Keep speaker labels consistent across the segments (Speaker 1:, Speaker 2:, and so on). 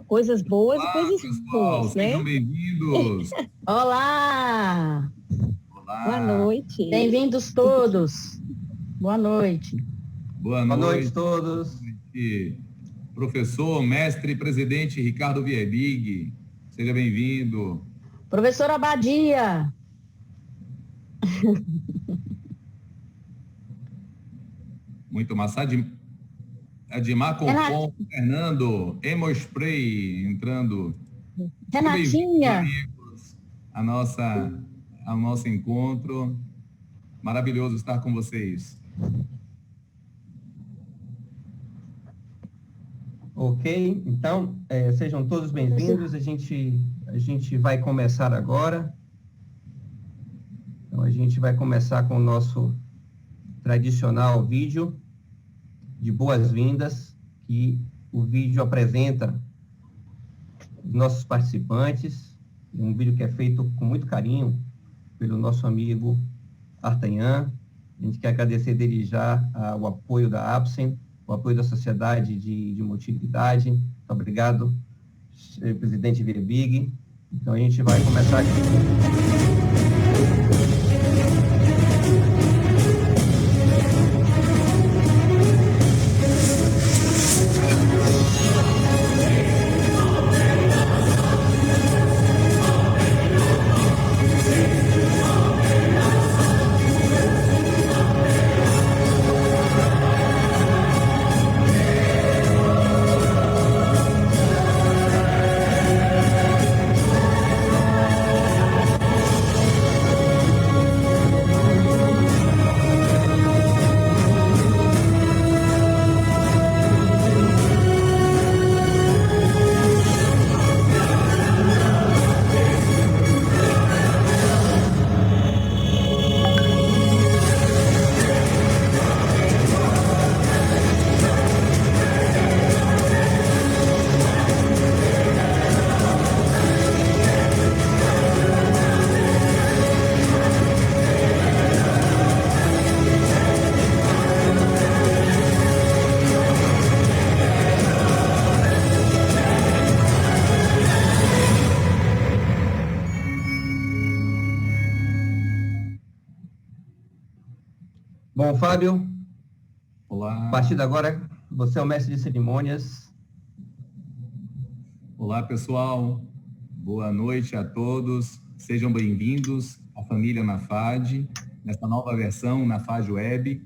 Speaker 1: coisas boas e
Speaker 2: Olá,
Speaker 1: coisas
Speaker 2: pessoal,
Speaker 1: boas, né?
Speaker 2: sejam bem-vindos.
Speaker 3: Olá!
Speaker 1: Boa
Speaker 2: Olá,
Speaker 1: noite.
Speaker 3: Bem-vindos todos. Boa noite.
Speaker 2: boa
Speaker 4: Boa noite a
Speaker 2: noite.
Speaker 4: todos.
Speaker 2: Professor, mestre e presidente Ricardo Viebig, seja bem-vindo.
Speaker 3: Professora Abadia.
Speaker 2: Muito massa. Admar Compom, Fernando, Emo Spray entrando. Sejam bem-vindos,
Speaker 3: Renatinha.
Speaker 2: amigos, ao nosso encontro. Maravilhoso estar com vocês.
Speaker 4: Ok, então, sejam todos bem-vindos. A gente vai começar agora. Então, a gente vai começar com o nosso tradicional vídeo de boas-vindas, que o vídeo apresenta os nossos participantes, um vídeo que é feito com muito carinho pelo nosso amigo Artanhan. A gente quer agradecer dele já o apoio da APSEM, o apoio da Sociedade de Motilidade. Muito obrigado, presidente Viebig. Então, a gente vai começar aqui. Bom, Fábio,
Speaker 2: Olá.
Speaker 4: A partir de agora, você é o mestre de cerimônias.
Speaker 2: Olá, pessoal. Boa noite a todos. Sejam bem-vindos à família NAFAD, nessa nova versão NAFAD Web.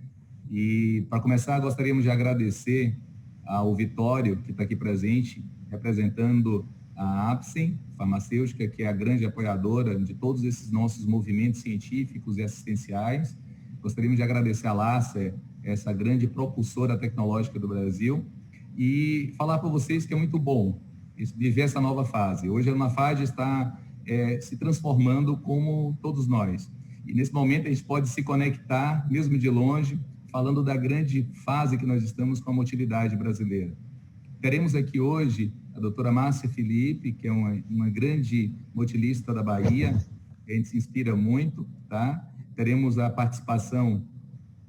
Speaker 2: E, para começar, gostaríamos de agradecer ao Vitório, que está aqui presente, representando a APSEM Farmacêutica, que é a grande apoiadora de todos esses nossos movimentos científicos e assistenciais. Gostaríamos de agradecer a LACER, essa grande propulsora tecnológica do Brasil, e falar para vocês que é muito bom viver essa nova fase. Hoje a NAFAD está se transformando como todos nós. E nesse momento a gente pode se conectar, mesmo de longe, falando da grande fase que nós estamos com a motilidade brasileira. Teremos aqui hoje a doutora Márcia Felipe, que é uma grande motilista da Bahia, que a gente se inspira muito, tá? Teremos a participação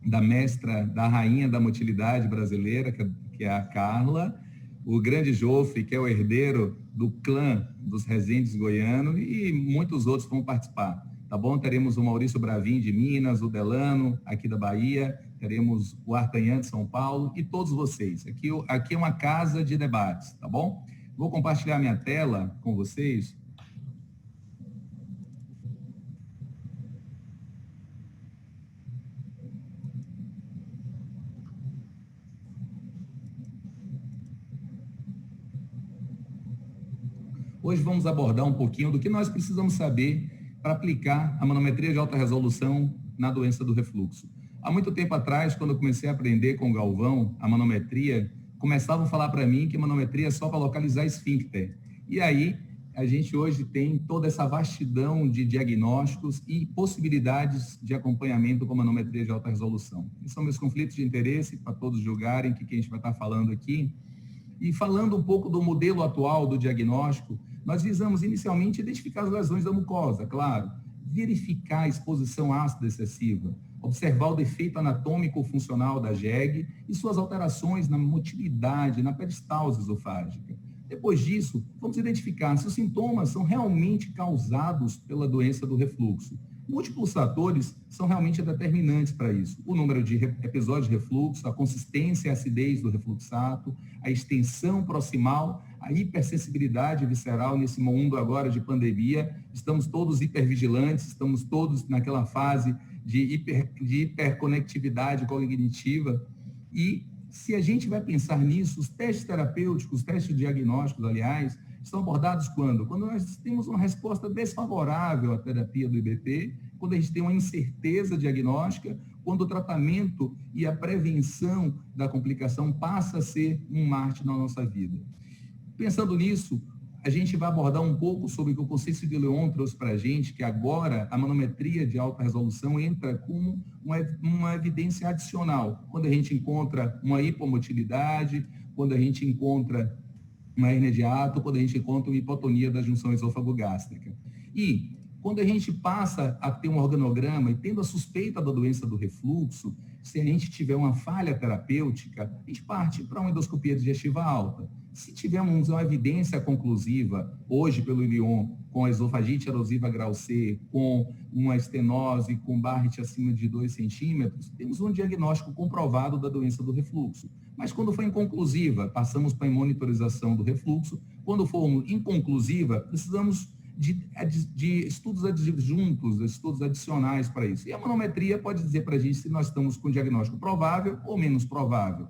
Speaker 2: da mestra, da rainha da motilidade brasileira, que é a Carla, o grande Jofre, que é o herdeiro do clã dos Resendes goianos, e muitos outros vão participar, tá bom? Teremos o Maurício Bravin de Minas, o Delano, aqui da Bahia, teremos o Artanhan de São Paulo e todos vocês. Aqui é uma casa de debates, tá bom? Vou compartilhar minha tela com vocês. Hoje vamos abordar um pouquinho do que nós precisamos saber para aplicar a manometria de alta resolução na doença do refluxo. Há muito tempo atrás, quando eu comecei a aprender com o Galvão a manometria, começavam a falar para mim que manometria é só para localizar esfíncter. E aí, a gente hoje tem toda essa vastidão de diagnósticos e possibilidades de acompanhamento com manometria de alta resolução. Esses são meus conflitos de interesse, para todos julgarem que a gente vai estar falando aqui. E falando um pouco do modelo atual do diagnóstico, nós visamos inicialmente identificar as lesões da mucosa, claro, verificar a exposição ácida excessiva, observar o defeito anatômico funcional da jegue e suas alterações na motilidade, na peristalse esofágica. Depois disso, vamos identificar se os sintomas são realmente causados pela doença do refluxo. Múltiplos fatores são realmente determinantes para isso. O número de episódios de refluxo, a consistência e acidez do refluxato, a extensão proximal, a hipersensibilidade visceral nesse mundo agora de pandemia. Estamos todos hipervigilantes, estamos todos naquela fase de hiperconectividade cognitiva. E se a gente vai pensar nisso, os testes terapêuticos, os testes diagnósticos, aliás, estão abordados quando? Quando nós temos uma resposta desfavorável à terapia do IBP, quando a gente tem uma incerteza diagnóstica, quando o tratamento e a prevenção da complicação passa a ser um marco na nossa vida. Pensando nisso, a gente vai abordar um pouco sobre o que o Conceito de Leon trouxe para a gente, que agora a manometria de alta resolução entra como uma evidência adicional, quando a gente encontra uma hipomotilidade, quando a gente encontra uma hernia de hiato, quando a gente encontra uma hipotonia da junção esôfago-gástrica. E quando a gente passa a ter um organograma e tendo a suspeita da doença do refluxo, se a gente tiver uma falha terapêutica, a gente parte para uma endoscopia digestiva alta. Se tivermos uma evidência conclusiva, hoje pelo Lyon, com a esofagite erosiva grau C, com uma estenose, com Barrett acima de 2 centímetros, temos um diagnóstico comprovado da doença do refluxo. Mas quando for inconclusiva, passamos para a monitorização do refluxo. Quando for inconclusiva, precisamos de estudos adjuntos, estudos adicionais para isso. E a manometria pode dizer para a gente se nós estamos com diagnóstico provável ou menos provável.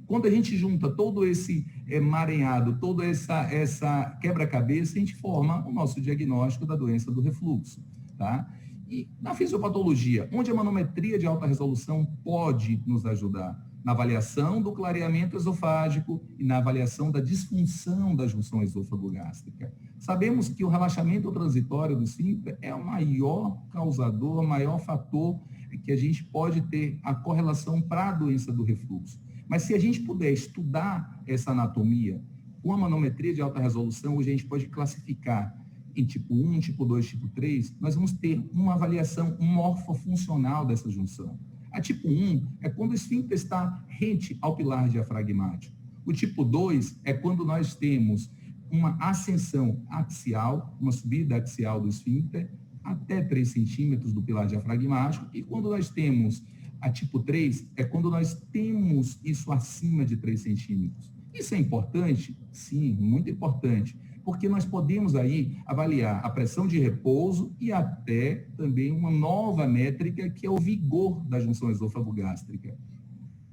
Speaker 2: Quando a gente junta todo esse emaranhado, toda essa quebra-cabeça, a gente forma o nosso diagnóstico da doença do refluxo, tá? E na fisiopatologia, onde a manometria de alta resolução pode nos ajudar? Na avaliação do clareamento esofágico e na avaliação da disfunção da junção esôfago-gástrica. Sabemos que o relaxamento transitório do esfíncter é o maior causador, o maior fator que a gente pode ter a correlação para a doença do refluxo. Mas se a gente puder estudar essa anatomia com a manometria de alta resolução, hoje a gente pode classificar em tipo 1, tipo 2, tipo 3, nós vamos ter uma avaliação morfofuncional dessa junção. A tipo 1 é quando o esfíncter está rente ao pilar diafragmático. O tipo 2 é quando nós temos uma ascensão axial, uma subida axial do esfíncter até 3 centímetros do pilar diafragmático. E quando nós temos a tipo 3, é quando nós temos isso acima de 3 centímetros. Isso é importante? Sim, muito importante. Porque nós podemos aí avaliar a pressão de repouso e até também uma nova métrica, que é o vigor da junção esôfago-gástrica.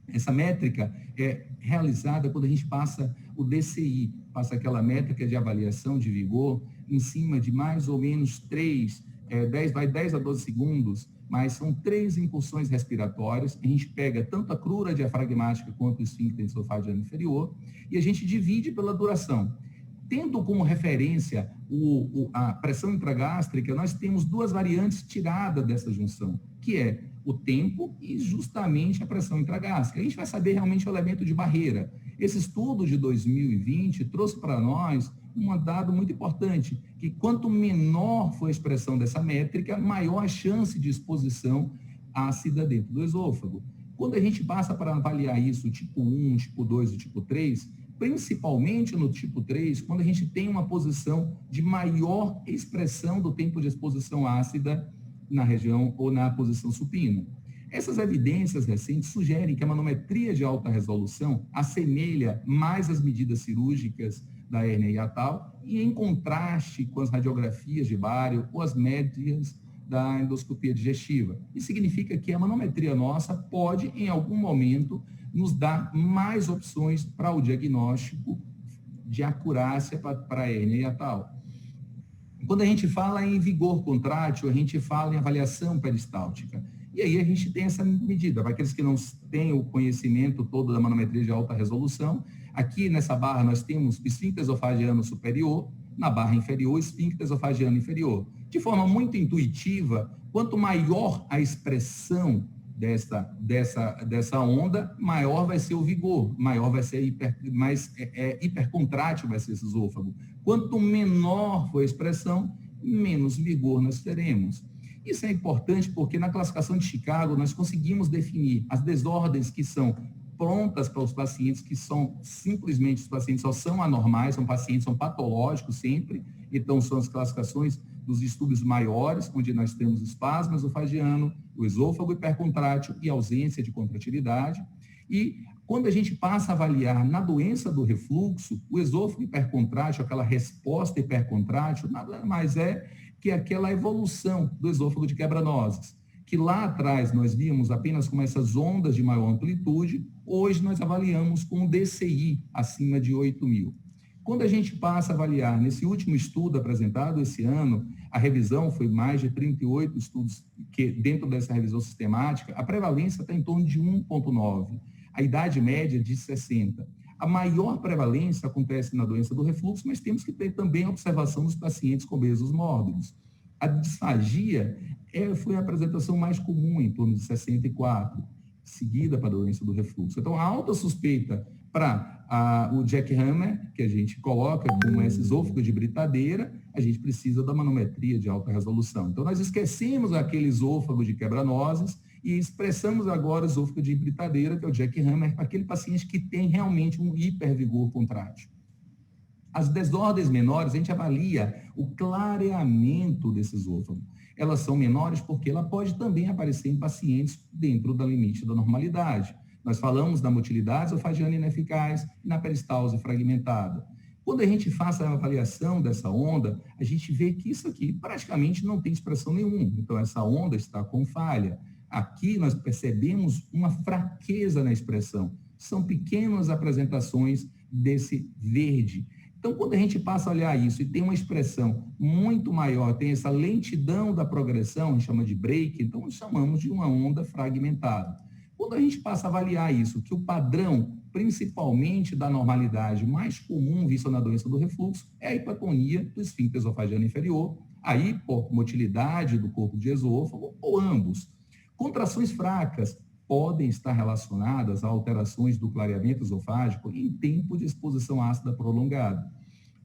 Speaker 2: Essa métrica é realizada quando a gente passa o DCI, passa aquela métrica de avaliação de vigor em cima de mais ou menos 10 a 12 segundos, mas são 3 incursões respiratórias. A gente pega tanto a crura diafragmática quanto o esfíncter esofágico inferior e a gente divide pela duração. Tendo como referência a pressão intragástrica, nós temos 2 variantes tiradas dessa junção, que é o tempo e justamente a pressão intragástrica. A gente vai saber realmente o elemento de barreira. Esse estudo de 2020 trouxe para nós um dado muito importante, que quanto menor for a expressão dessa métrica, maior a chance de exposição ácida dentro do esôfago. Quando a gente passa para avaliar isso, tipo 1, tipo 2 e tipo 3, principalmente no tipo 3, quando a gente tem uma posição de maior expressão do tempo de exposição ácida na região ou na posição supina. Essas evidências recentes sugerem que a manometria de alta resolução assemelha mais as medidas cirúrgicas da hérnia hiatal e em contraste com as radiografias de bário ou as médias da endoscopia digestiva. Isso significa que a manometria nossa pode, em algum momento, nos dar mais opções para o diagnóstico de acurácia para a hérnia hiatal. Quando a gente fala em vigor contrátil, a gente fala em avaliação peristáltica. E aí a gente tem essa medida. Para aqueles que não têm o conhecimento todo da manometria de alta resolução, aqui nessa barra nós temos esfíncter esofagiano superior, na barra inferior, esfíncter esofagiano inferior. De forma muito intuitiva, quanto maior a expressão dessa onda, maior vai ser o vigor, maior vai ser hipercontrátil vai ser esse esôfago. Quanto menor for a expressão, menos vigor nós teremos. Isso é importante porque na classificação de Chicago nós conseguimos definir as desordens que são prontas para os pacientes que são simplesmente, os pacientes só são anormais, são pacientes, são patológicos sempre, então são as classificações dos distúrbios maiores, onde nós temos espasmo esofagiano, o esôfago hipercontrátil e ausência de contratilidade. E quando a gente passa a avaliar na doença do refluxo, o esôfago hipercontrátil, aquela resposta hipercontrátil, nada mais é que aquela evolução do esôfago de quebra-nozes, que lá atrás nós víamos apenas com essas ondas de maior amplitude, hoje nós avaliamos com um DCI acima de 8.000. Quando a gente passa a avaliar, nesse último estudo apresentado esse ano, a revisão foi mais de 38 estudos, que dentro dessa revisão sistemática, a prevalência está em torno de 1,9, a idade média de 60. A maior prevalência acontece na doença do refluxo, mas temos que ter também a observação dos pacientes com obesos mórbidos. A disfagia foi a apresentação mais comum, em torno de 64, seguida para a doença do refluxo. Então, a alta suspeita para o Jack Hammer, que a gente coloca com esse esôfago de britadeira, a gente precisa da manometria de alta resolução. Então, nós esquecemos aquele esôfago de quebra-nozes e expressamos agora o esôfago de britadeira, que é o Jack Hammer, para aquele paciente que tem realmente um hipervigor contrátil. As desordens menores, a gente avalia o clareamento desse esôfago. Elas são menores porque ela pode também aparecer em pacientes dentro da limite da normalidade. Nós falamos da motilidade esofagiana ineficaz e na peristalse fragmentada. Quando a gente faz a avaliação dessa onda, a gente vê que isso aqui praticamente não tem expressão nenhuma. Então, essa onda está com falha. Aqui nós percebemos uma fraqueza na expressão. São pequenas apresentações desse verde. Então, quando a gente passa a olhar isso e tem uma expressão muito maior, tem essa lentidão da progressão, a gente chama de break, então nós chamamos de uma onda fragmentada. Quando a gente passa a avaliar isso, que o padrão, principalmente da normalidade mais comum vista na doença do refluxo, é a hipotonia do esfíncter esofagiano inferior, a hipomotilidade do corpo de esôfago ou ambos. Contrações fracas podem estar relacionadas a alterações do clareamento esofágico em tempo de exposição ácida prolongada.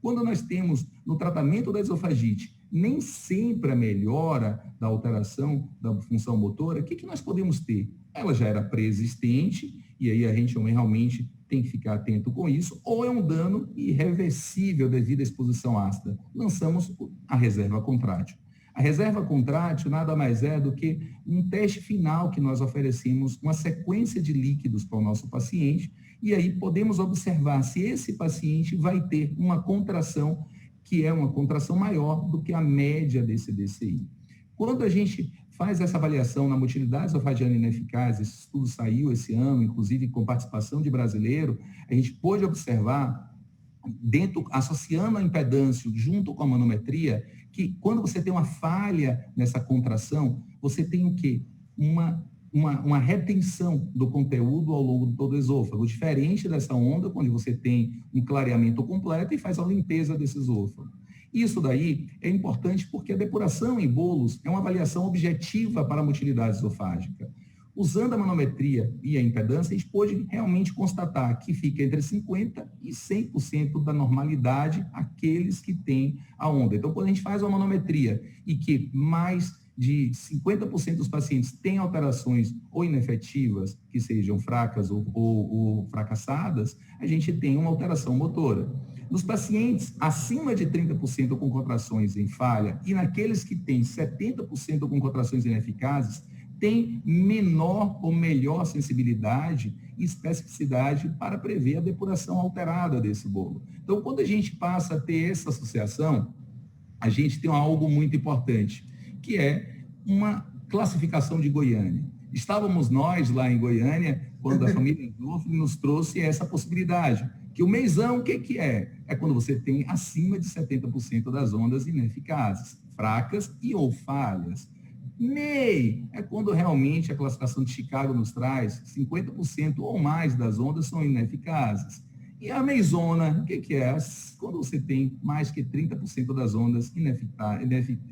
Speaker 2: Quando nós temos no tratamento da esofagite, nem sempre a melhora da alteração da função motora, o que nós podemos ter? Ela já era pré-existente, e aí a gente realmente tem que ficar atento com isso, ou é um dano irreversível devido à exposição ácida. Lançamos a reserva contrátil. A reserva contrátil nada mais é do que um teste final que nós oferecemos, uma sequência de líquidos para o nosso paciente, e aí podemos observar se esse paciente vai ter uma contração que é uma contração maior do que a média desse DCI. Quando a gente faz essa avaliação na motilidade esofagiana ineficaz, esse estudo saiu esse ano, inclusive com participação de brasileiro, a gente pôde observar, associando a impedância junto com a manometria, que quando você tem uma falha nessa contração, você tem o quê? Uma retenção do conteúdo ao longo de todo o esôfago, diferente dessa onda, quando você tem um clareamento completo e faz a limpeza desse esôfago. Isso daí é importante porque a depuração em bolos é uma avaliação objetiva para a motilidade esofágica. Usando a manometria e a impedância, a gente pôde realmente constatar que fica entre 50% e 100% da normalidade aqueles que têm a onda. Então, quando a gente faz uma manometria e que mais de 50% dos pacientes têm alterações ou inefetivas, que sejam fracas ou fracassadas, a gente tem uma alteração motora. Nos pacientes acima de 30% com contrações em falha e naqueles que têm 70% com contrações ineficazes, tem menor ou melhor sensibilidade e especificidade para prever a depuração alterada desse bolo. Então, quando a gente passa a ter essa associação, a gente tem algo muito importante, que é uma classificação de Goiânia. Estávamos nós lá em Goiânia, quando a família Endorfin nos trouxe essa possibilidade, que o meizão, o que é? É quando você tem acima de 70% das ondas ineficazes, fracas e ou falhas. MEI é quando realmente a classificação de Chicago nos traz 50% ou mais das ondas são ineficazes. E a meizona, o que é? Quando você tem mais que 30% das ondas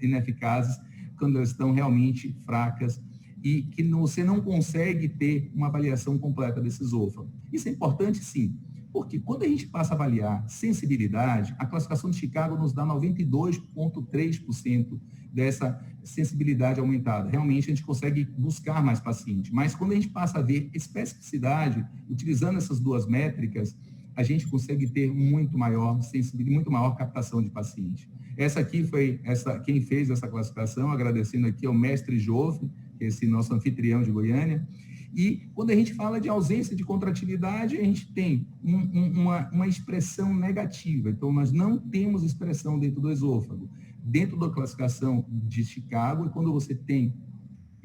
Speaker 2: ineficazes, quando elas estão realmente fracas e que você não consegue ter uma avaliação completa desse esôfago. Isso é importante, sim, Porque quando a gente passa a avaliar sensibilidade, a classificação de Chicago nos dá 92,3% dessa sensibilidade aumentada. Realmente, a gente consegue buscar mais paciente. Mas quando a gente passa a ver especificidade, utilizando essas duas métricas, a gente consegue ter muito maior sensibilidade, muito maior captação de paciente. Essa aqui foi quem fez essa classificação, agradecendo aqui ao mestre Jove, que é esse nosso anfitrião de Goiânia. E quando a gente fala de ausência de contratividade, a gente tem uma expressão negativa. Então, nós não temos expressão dentro do esôfago. Dentro da classificação de Chicago, é quando você tem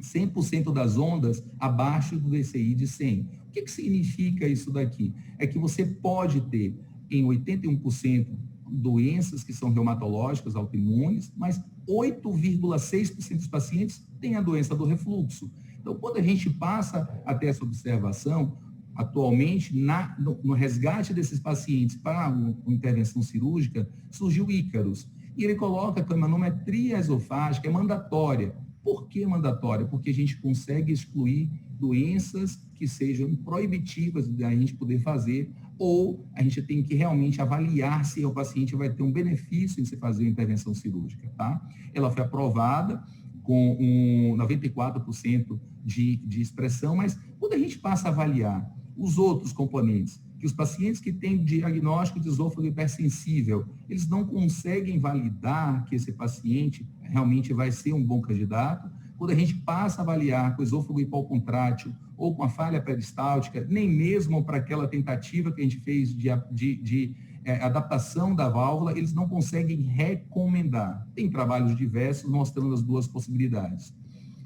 Speaker 2: 100% das ondas abaixo do DCI de 100. O que significa isso daqui? É que você pode ter, em 81%, doenças que são reumatológicas, autoimunes, mas 8,6% dos pacientes têm a doença do refluxo. Então, quando a gente passa a ter essa observação, atualmente, no resgate desses pacientes para uma intervenção cirúrgica, surgiu o Ícaros. E ele coloca que a manometria esofágica é mandatória. Por que mandatória? Porque a gente consegue excluir doenças que sejam proibitivas de a gente poder fazer, ou a gente tem que realmente avaliar se o paciente vai ter um benefício em se fazer uma intervenção cirúrgica, tá? Ela foi aprovada com 94% de expressão, mas quando a gente passa a avaliar os outros componentes, que os pacientes que têm diagnóstico de esôfago hipersensível, eles não conseguem validar que esse paciente realmente vai ser um bom candidato. Quando a gente passa a avaliar com o esôfago hipocontrátil ou com a falha peristáltica, nem mesmo para aquela tentativa que a gente fez de adaptação da válvula, eles não conseguem recomendar. Tem trabalhos diversos mostrando as duas possibilidades.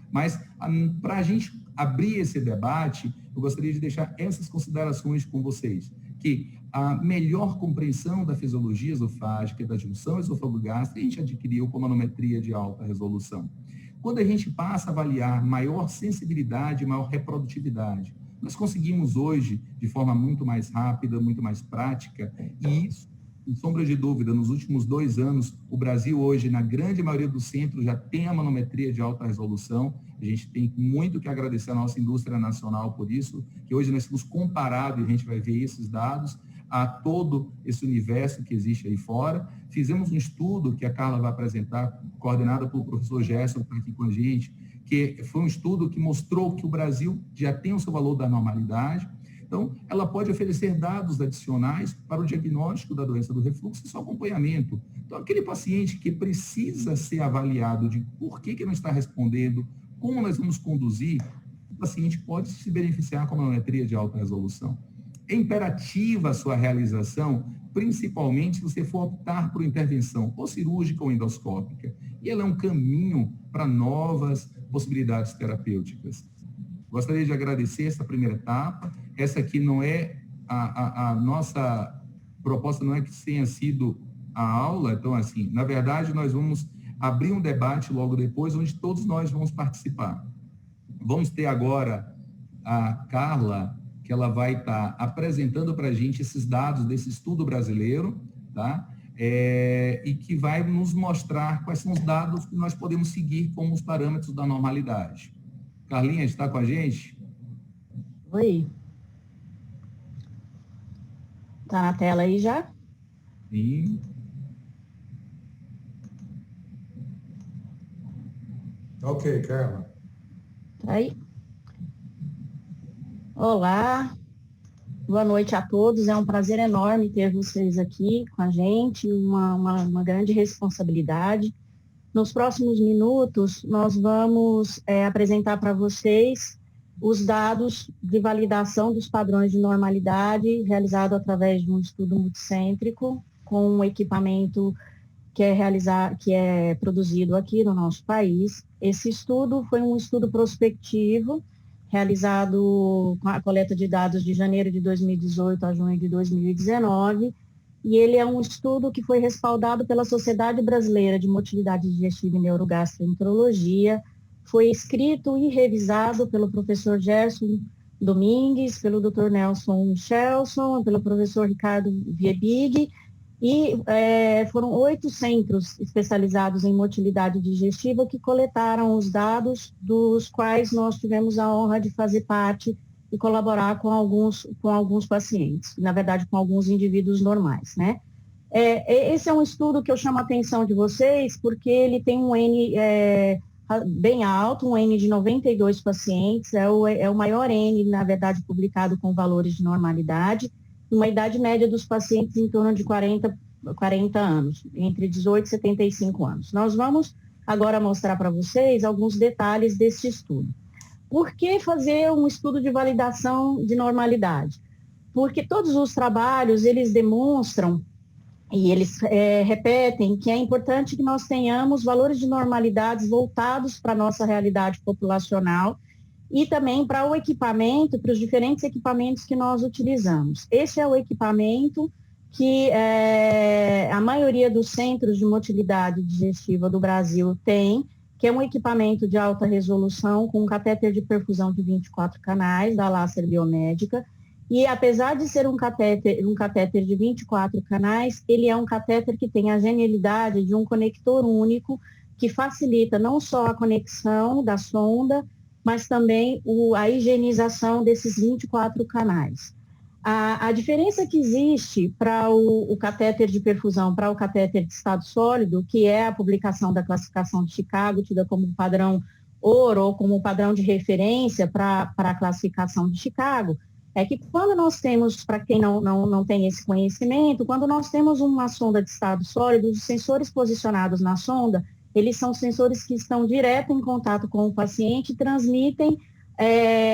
Speaker 2: Mas, para a gente abrir esse debate, eu gostaria de deixar essas considerações com vocês, que a melhor compreensão da fisiologia esofágica e da junção esôfago-gástrica a gente adquiriu com manometria de alta resolução. Quando a gente passa a avaliar maior sensibilidade, maior reprodutividade, nós conseguimos hoje, de forma muito mais rápida, muito mais prática, e isso, sem sombra de dúvida, nos últimos 2 anos, o Brasil hoje, na grande maioria dos centros, já tem a manometria de alta resolução. A gente tem muito que agradecer à nossa indústria nacional por isso, que hoje nós temos comparado, e a gente vai ver esses dados, a todo esse universo que existe aí fora. Fizemos um estudo que a Carla vai apresentar, coordenada pelo professor Gerson, que está aqui com a gente, que foi um estudo que mostrou que o Brasil já tem o seu valor da normalidade. Então, ela pode oferecer dados adicionais para o diagnóstico da doença do refluxo e seu acompanhamento. Então, aquele paciente que precisa ser avaliado de por que não está respondendo, como nós vamos conduzir, o paciente pode se beneficiar com a manometria de alta resolução. É imperativa a sua realização, principalmente se você for optar por intervenção ou cirúrgica ou endoscópica. E ela é um caminho para novas possibilidades terapêuticas. Gostaria de agradecer essa primeira etapa. Essa aqui não é a nossa proposta, não é que tenha sido a aula. Então, assim, na verdade, nós vamos abrir um debate logo depois, onde todos nós vamos participar. Vamos ter agora a Carla, que ela vai estar apresentando para a gente esses dados desse estudo brasileiro, tá? E que vai nos mostrar quais são os dados que nós podemos seguir como os parâmetros da normalidade. Carlinha, está com a gente?
Speaker 3: Oi. Está na tela aí já?
Speaker 2: Sim.
Speaker 5: Ok, Carla.
Speaker 3: Tá aí. Olá, boa noite a todos. É um prazer enorme ter vocês aqui com a gente, uma grande responsabilidade. Nos próximos minutos, nós vamos apresentar para vocês os dados de validação dos padrões de normalidade realizado através de um estudo multicêntrico com um equipamento que é produzido aqui no nosso país. Esse estudo foi um estudo prospectivo realizado com a coleta de dados de janeiro de 2018 a junho de 2019, e ele é um estudo que foi respaldado pela Sociedade Brasileira de Motilidade Digestiva e Neurogastroenterologia, foi escrito e revisado pelo professor Gerson Domingues, pelo Dr. Nelson Chelson, pelo professor Ricardo Viebig, e foram 8 centros especializados em motilidade digestiva que coletaram os dados, dos quais nós tivemos a honra de fazer parte e colaborar com alguns pacientes, na verdade, com alguns indivíduos normais, né? Esse é um estudo que eu chamo a atenção de vocês, porque ele tem um N bem alto, um N de 92 pacientes, é o maior N, na verdade, publicado com valores de normalidade, uma idade média dos pacientes em torno de 40 anos, entre 18 e 75 anos. Nós vamos agora mostrar para vocês alguns detalhes desse estudo. Por que fazer um estudo de validação de normalidade? Porque todos os trabalhos, eles demonstram e eles repetem que é importante que nós tenhamos valores de normalidade voltados para a nossa realidade populacional e também para o equipamento, para os diferentes equipamentos que nós utilizamos. Esse é o equipamento que a maioria dos centros de motilidade digestiva do Brasil tem, que é um equipamento de alta resolução com um catéter de perfusão de 24 canais da Láser Biomédica. E apesar de ser um catéter de 24 canais, ele é um catéter que tem a genialidade de um conector único que facilita não só a conexão da sonda, mas também a higienização desses 24 canais. A diferença que existe para o catéter de perfusão, para o catéter de estado sólido, que é a publicação da classificação de Chicago, tida como padrão ouro ou como padrão de referência para a classificação de Chicago, é que quando nós temos, para quem não tem esse conhecimento, quando nós temos uma sonda de estado sólido, os sensores posicionados na sonda, eles são sensores que estão direto em contato com o paciente e transmitem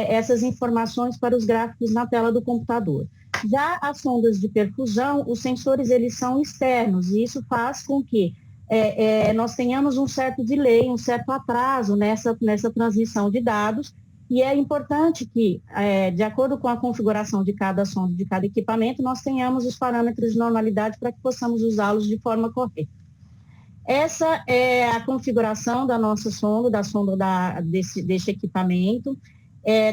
Speaker 3: essas informações para os gráficos na tela do computador. Já as sondas de perfusão, os sensores eles são externos e isso faz com que nós tenhamos um certo delay, um certo atraso nessa transmissão de dados. E é importante que, de acordo com a configuração de cada sonda, de cada equipamento, nós tenhamos os parâmetros de normalidade para que possamos usá-los de forma correta. Essa é a configuração da nossa sonda, desse equipamento.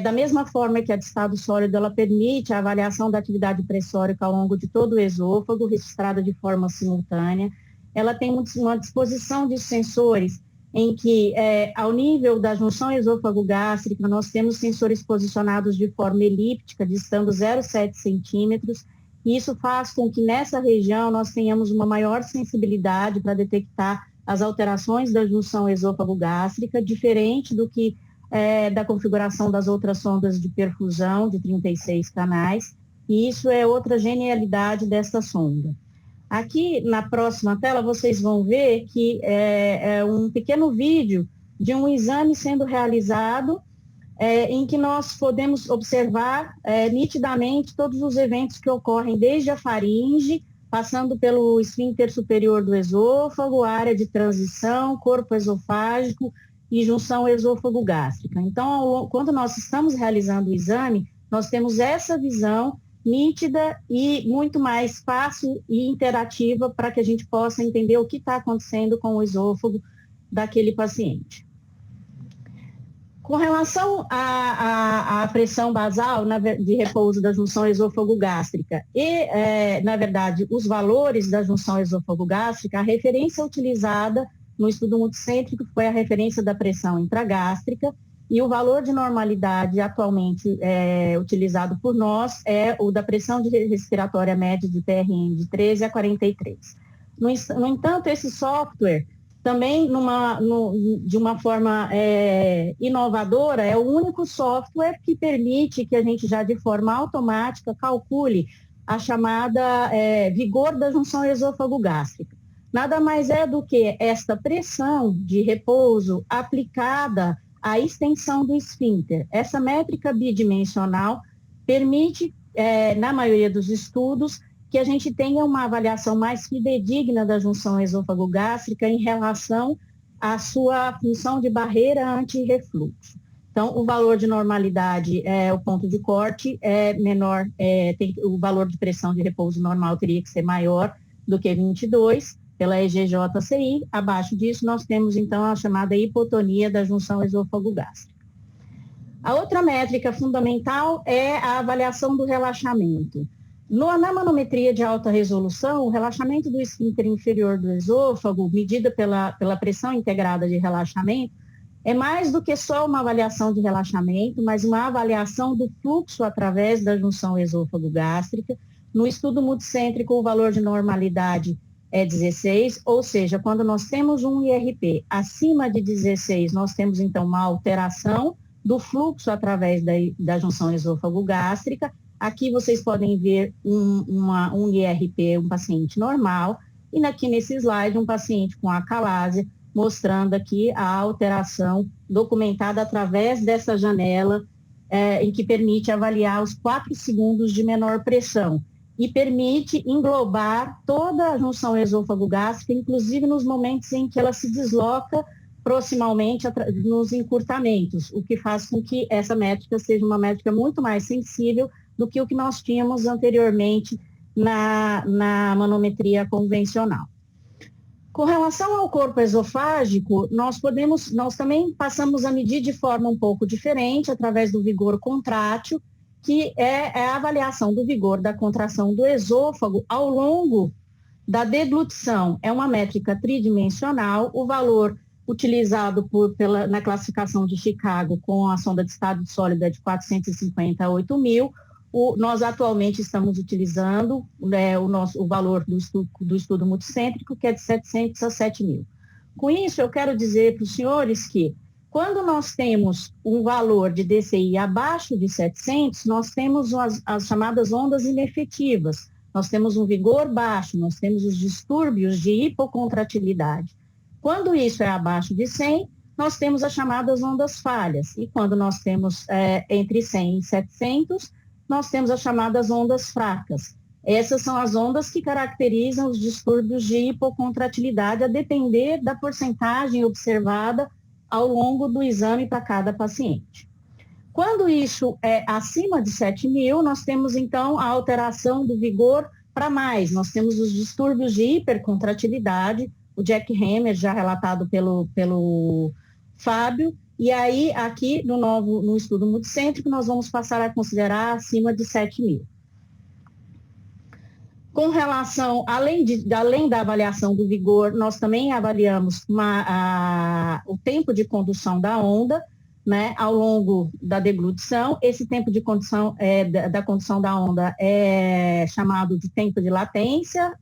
Speaker 3: Da mesma forma que a de estado sólido, ela permite a avaliação da atividade pressórica ao longo de todo o esôfago, registrada de forma simultânea. Ela tem uma disposição de sensores em que, ao nível da junção esôfago-gástrica, nós temos sensores posicionados de forma elíptica, distando 0,7 centímetros, e isso faz com que nessa região nós tenhamos uma maior sensibilidade para detectar as alterações da junção esôfago-gástrica, diferente do que da configuração das outras sondas de perfusão, de 36 canais, e isso é outra genialidade dessa sonda. Aqui na próxima tela vocês vão ver que é um pequeno vídeo de um exame sendo realizado em que nós podemos observar nitidamente todos os eventos que ocorrem desde a faringe, passando pelo esfíncter superior do esôfago, área de transição, corpo esofágico e junção esôfago-gástrica. Então, quando nós estamos realizando o exame, nós temos essa visão nítida e muito mais fácil e interativa para que a gente possa entender o que está acontecendo com o esôfago daquele paciente. Com relação à pressão basal de repouso da junção esôfago-gástrica e, na verdade, os valores da junção esôfago-gástrica, a referência utilizada no estudo multicêntrico foi a referência da pressão intragástrica, e o valor de normalidade atualmente utilizado por nós é o da pressão respiratória média de PRN de 13 a 43. No entanto, esse software, também de uma forma inovadora, é o único software que permite que a gente já de forma automática calcule a chamada vigor da junção esôfago-gástrica. Nada mais é do que esta pressão de repouso aplicada à extensão do esfíncter. Essa métrica bidimensional permite, na maioria dos estudos, que a gente tenha uma avaliação mais fidedigna da junção esôfago-gástrica em relação à sua função de barreira anti-refluxo. Então, o valor de normalidade, o ponto de corte é menor, o valor de pressão de repouso normal teria que ser maior do que 22, pela EGJ-CI. Abaixo disso, nós temos, então, a chamada hipotonia da junção esôfago-gástrica. A outra métrica fundamental é a avaliação do relaxamento. Na manometria de alta resolução, o relaxamento do esfíncter inferior do esôfago, medida pela pressão integrada de relaxamento, é mais do que só uma avaliação de relaxamento, mas uma avaliação do fluxo através da junção esôfago-gástrica. No estudo multicêntrico, o valor de normalidade é 16, ou seja, quando nós temos um IRP acima de 16, nós temos então uma alteração do fluxo através da junção esôfago-gástrica. Aqui vocês podem ver um IRP, um paciente normal, e aqui nesse slide um paciente com acalásia, mostrando aqui a alteração documentada através dessa janela, em que permite avaliar os 4 segundos de menor pressão e permite englobar toda a junção esôfago-gástrica, inclusive nos momentos em que ela se desloca proximalmente nos encurtamentos, o que faz com que essa métrica seja uma métrica muito mais sensível do que o que nós tínhamos anteriormente na manometria convencional. Com relação ao corpo esofágico, nós também passamos a medir de forma um pouco diferente, através do vigor contrátil, que é a avaliação do vigor da contração do esôfago ao longo da deglutição. É uma métrica tridimensional, o valor utilizado na classificação de Chicago com a sonda de estado sólido é de 450 a 8.000, nós atualmente estamos utilizando o valor do estudo multicêntrico, que é de 700 a 7.000. Com isso, eu quero dizer para os senhores que, quando nós temos um valor de DCI abaixo de 700, nós temos as chamadas ondas inefetivas, nós temos um vigor baixo, nós temos os distúrbios de hipocontratilidade. Quando isso é abaixo de 100, nós temos as chamadas ondas falhas, e quando nós temos entre 100 e 700, nós temos as chamadas ondas fracas. Essas são as ondas que caracterizam os distúrbios de hipocontratilidade, a depender da porcentagem observada ao longo do exame para cada paciente. Quando isso é acima de 7.000, nós temos então a alteração do vigor para mais. Nós temos os distúrbios de hipercontratilidade, o Jack Hammer, já relatado pelo Fábio, e aí aqui no estudo multicêntrico nós vamos passar a considerar acima de 7.000. Com relação, além da avaliação do vigor, nós também avaliamos o tempo de condução da onda, né, ao longo da deglutição. Esse tempo de condução, da condução da onda é chamado de tempo de latência,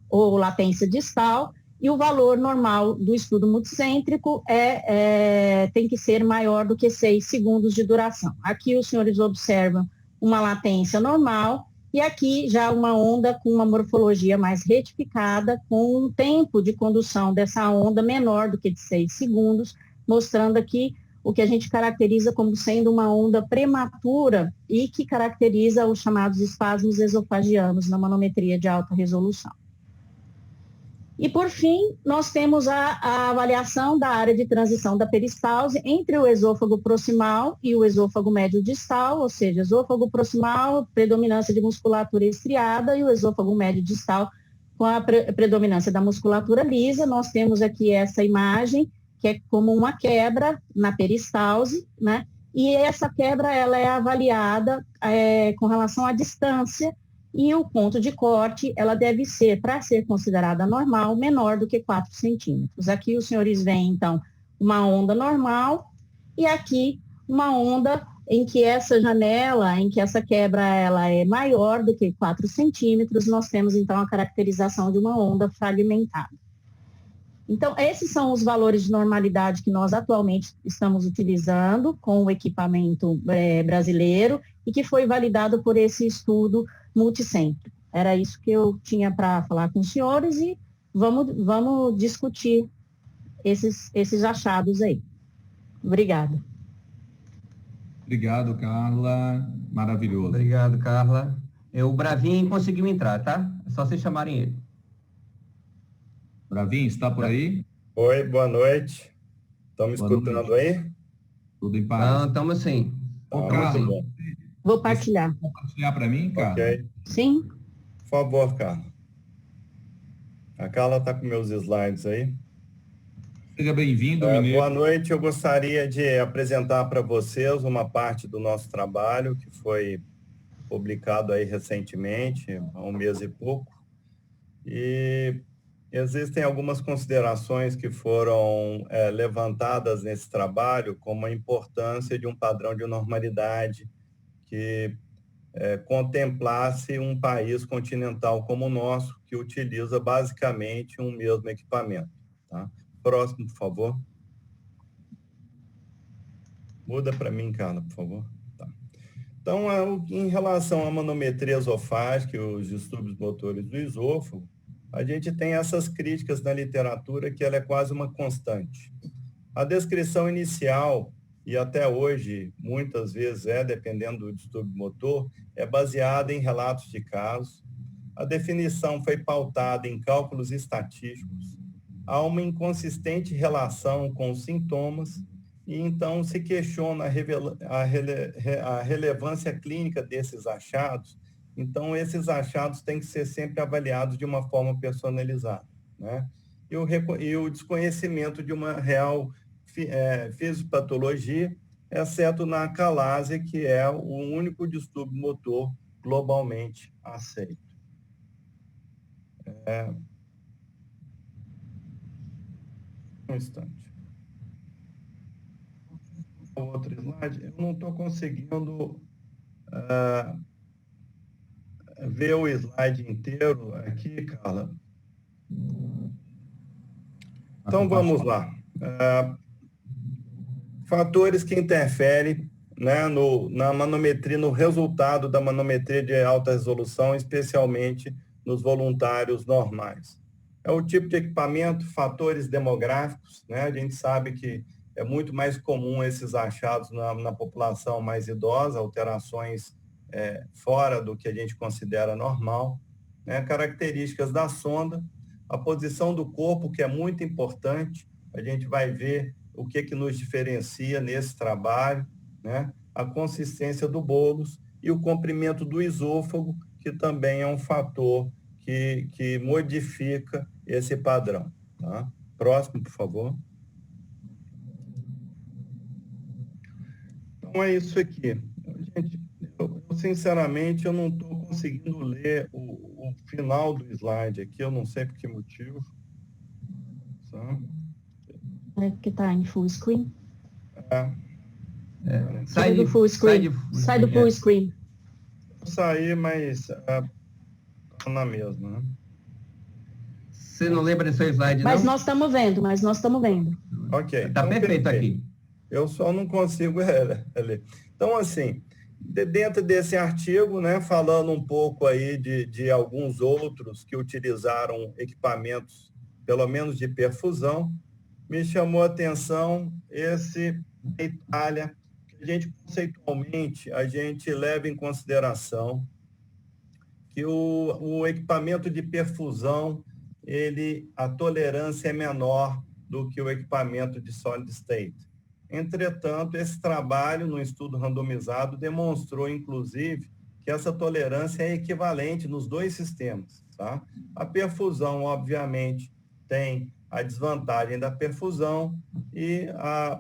Speaker 3: ou latência distal, e o valor normal do estudo multicêntrico tem que ser maior do que 6 segundos de duração. Aqui os senhores observam uma latência normal, e aqui já uma onda com uma morfologia mais retificada, com um tempo de condução dessa onda menor do que de 6 segundos, mostrando aqui o que a gente caracteriza como sendo uma onda prematura e que caracteriza os chamados espasmos esofagianos na manometria de alta resolução. E, por fim, nós temos a avaliação da área de transição da peristalse entre o esôfago proximal e o esôfago médio distal, ou seja, esôfago proximal, predominância de musculatura estriada, e o esôfago médio distal com a predominância da musculatura lisa. Nós temos aqui essa imagem, que é como uma quebra na peristalse, né? E essa quebra ela é avaliada com relação à distância, e o ponto de corte, ela deve ser, para ser considerada normal, menor do que 4 centímetros. Aqui os senhores veem, então, uma onda normal, e aqui uma onda em que essa janela, em que essa quebra ela é maior do que 4 centímetros, nós temos, então, a caracterização de uma onda fragmentada. Então, esses são os valores de normalidade que nós atualmente estamos utilizando com o equipamento brasileiro e que foi validado por esse estudo multicêntrico. Era isso que eu tinha para falar com os senhores e vamos discutir esses achados aí. Obrigada.
Speaker 2: Obrigado, Carla. Maravilhoso.
Speaker 4: Obrigado, Carla. O Bravinho conseguiu entrar, tá? É só vocês chamarem ele.
Speaker 2: Bravinho, está por aí?
Speaker 6: Oi, boa noite. Estão me escutando
Speaker 2: noite.
Speaker 6: aí?
Speaker 2: Tudo em paz?
Speaker 4: Não, estamos sim.
Speaker 2: Ô,
Speaker 6: Tá,
Speaker 2: Carla,
Speaker 6: muito bom.
Speaker 3: Vou partilhar.
Speaker 2: você pode compartilhar para mim, Carla?
Speaker 6: Ok.
Speaker 3: Sim?
Speaker 6: Por favor, Carla. A Carla está com meus slides aí.
Speaker 2: Seja bem-vindo, Mineiro.
Speaker 6: Boa noite. Eu gostaria de apresentar para vocês uma parte do nosso trabalho que foi publicado aí recentemente, há um mês e pouco. E Existem algumas considerações que foram levantadas nesse trabalho, como a importância de um padrão de normalidade que contemplasse um país continental como o nosso, que utiliza basicamente um mesmo equipamento. Tá? Próximo, por favor. Muda para mim, Carla, por favor. Tá. Então, em relação à manometria esofágica e os distúrbios motores do esôfago, a gente tem essas críticas na literatura que ela é quase uma constante. A descrição inicial, e até hoje, muitas vezes dependendo do distúrbio motor, é baseada em relatos de casos. A definição foi pautada em cálculos estatísticos. Há uma inconsistente relação com os sintomas, e então se questiona a relevância clínica desses achados. Então, esses achados têm que ser sempre avaliados de uma forma personalizada, né? E o desconhecimento de uma real fisiopatologia, exceto na acalásia, que é o único distúrbio motor globalmente aceito. Um instante. Outro slide. Eu não estou conseguindo ver o slide inteiro aqui, Carla. Então, vamos lá. Fatores que interferem, né, na manometria, no resultado da manometria de alta resolução, especialmente nos voluntários normais. É o tipo de equipamento, fatores demográficos, né? A gente sabe que é muito mais comum esses achados na população mais idosa, alterações fora do que a gente considera normal, né? Características da sonda, a posição do corpo, que é muito importante, a gente vai ver o que nos diferencia nesse trabalho, né? A consistência do bolos e o comprimento do esôfago, que também é um fator que modifica esse padrão. Tá? Próximo, por favor. Então, é isso aqui. Gente, eu sinceramente, eu não estou conseguindo ler o final do slide aqui, eu não sei por que motivo. Tá?
Speaker 3: É que está em full screen.
Speaker 4: Sai
Speaker 3: do full screen. Sai do full screen.
Speaker 6: Vou sair, mas na mesma, né?
Speaker 4: Você não lembra desse seu slide,
Speaker 3: Mas
Speaker 4: não?
Speaker 3: nós estamos vendo.
Speaker 6: Ok.
Speaker 4: Tá
Speaker 6: então,
Speaker 4: perfeito aqui.
Speaker 6: Eu só não consigo ler. Então, assim, dentro desse artigo, né, falando um pouco aí de alguns outros que utilizaram equipamentos, pelo menos de perfusão, me chamou a atenção esse da Itália, que conceitualmente, a gente leva em consideração que o equipamento de perfusão, a tolerância é menor do que o equipamento de solid state. Entretanto, esse trabalho, no estudo randomizado, demonstrou, inclusive, que essa tolerância é equivalente nos dois sistemas. Tá? A perfusão, obviamente, tem a desvantagem da perfusão e,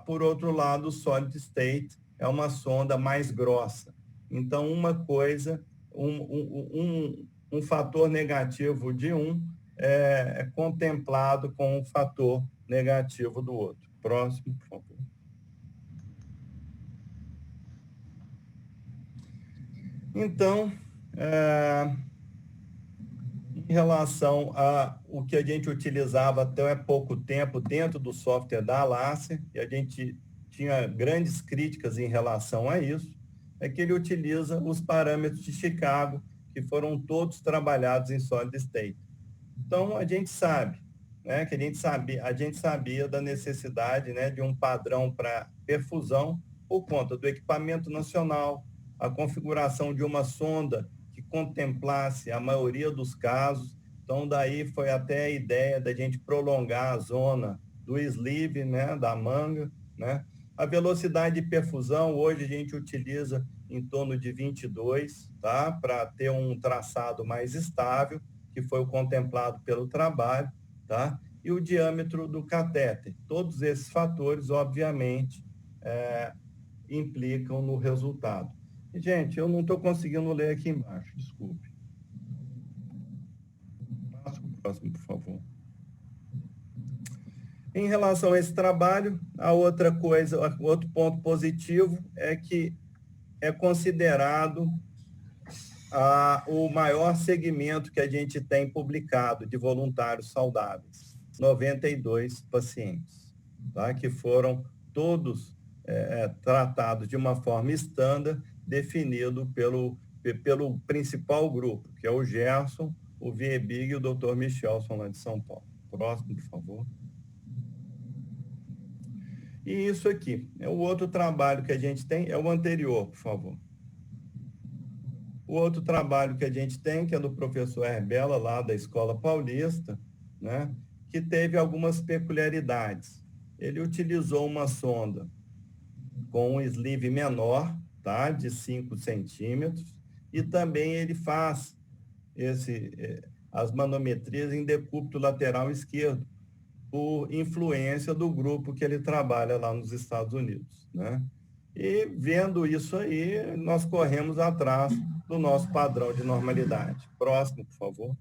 Speaker 6: por outro lado, o solid state é uma sonda mais grossa. Então, uma coisa, um fator negativo de um é contemplado com um fator negativo do outro. Próximo, por favor. Então, em relação ao que a gente utilizava até pouco tempo dentro do software da Lacer, e a gente tinha grandes críticas em relação a isso, é que ele utiliza os parâmetros de Chicago, que foram todos trabalhados em solid state. Então, a gente sabe, né, que a gente sabia da necessidade, né, de um padrão para perfusão por conta do equipamento nacional, a configuração de uma sonda que contemplasse a maioria dos casos. Então, daí foi até a ideia da gente prolongar a zona do sleeve, né, da manga, né? A velocidade de perfusão, hoje a gente utiliza em torno de 22, tá? Para ter um traçado mais estável, que foi o contemplado pelo trabalho, tá? E o diâmetro do catéter. Todos esses fatores, obviamente, implicam no resultado. Gente, eu não estou conseguindo ler aqui embaixo, desculpe. Passa o próximo, por favor. Em relação a esse trabalho, a outra coisa, outro ponto positivo é que é considerado o maior segmento que a gente tem publicado de voluntários saudáveis, 92 pacientes, tá? Que foram todos tratados de uma forma estándar, definido pelo principal grupo, que é o Gerson, o Viebig e o Dr. Michelson, lá de São Paulo. Próximo, por favor. E isso aqui é o outro trabalho que a gente tem, é o anterior, por favor. O outro trabalho que a gente tem, que é do professor Herbela, lá da Escola Paulista, né, que teve algumas peculiaridades. Ele utilizou uma sonda com um sleeve menor, tá, de 5 centímetros, e também ele faz as manometrias em decúbito lateral esquerdo, por influência do grupo que ele trabalha lá nos Estados Unidos, né? E vendo isso aí, nós corremos atrás do nosso padrão de normalidade. Próximo, por favor.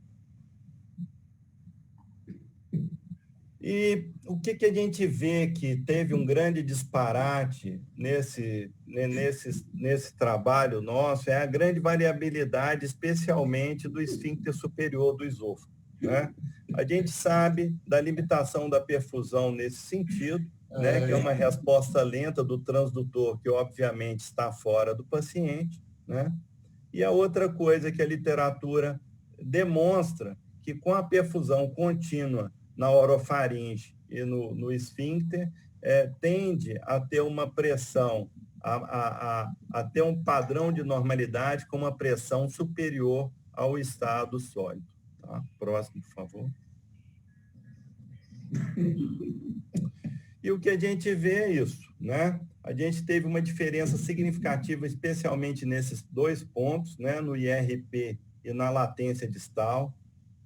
Speaker 6: E o que a gente vê que teve um grande disparate nesse trabalho nosso é a grande variabilidade, especialmente do esfíncter superior do esôfago, né? A gente sabe da limitação da perfusão nesse sentido, né, que é uma resposta lenta do transdutor, que obviamente está fora do paciente, né? E a outra coisa que a literatura demonstra que com a perfusão contínua na orofaringe e no esfíncter, tende a ter uma pressão, a ter um padrão de normalidade com uma pressão superior ao estado sólido. Tá? Próximo, por favor. E o que a gente vê é isso, né? A gente teve uma diferença significativa, especialmente nesses 2 pontos, né? No IRP e na latência distal.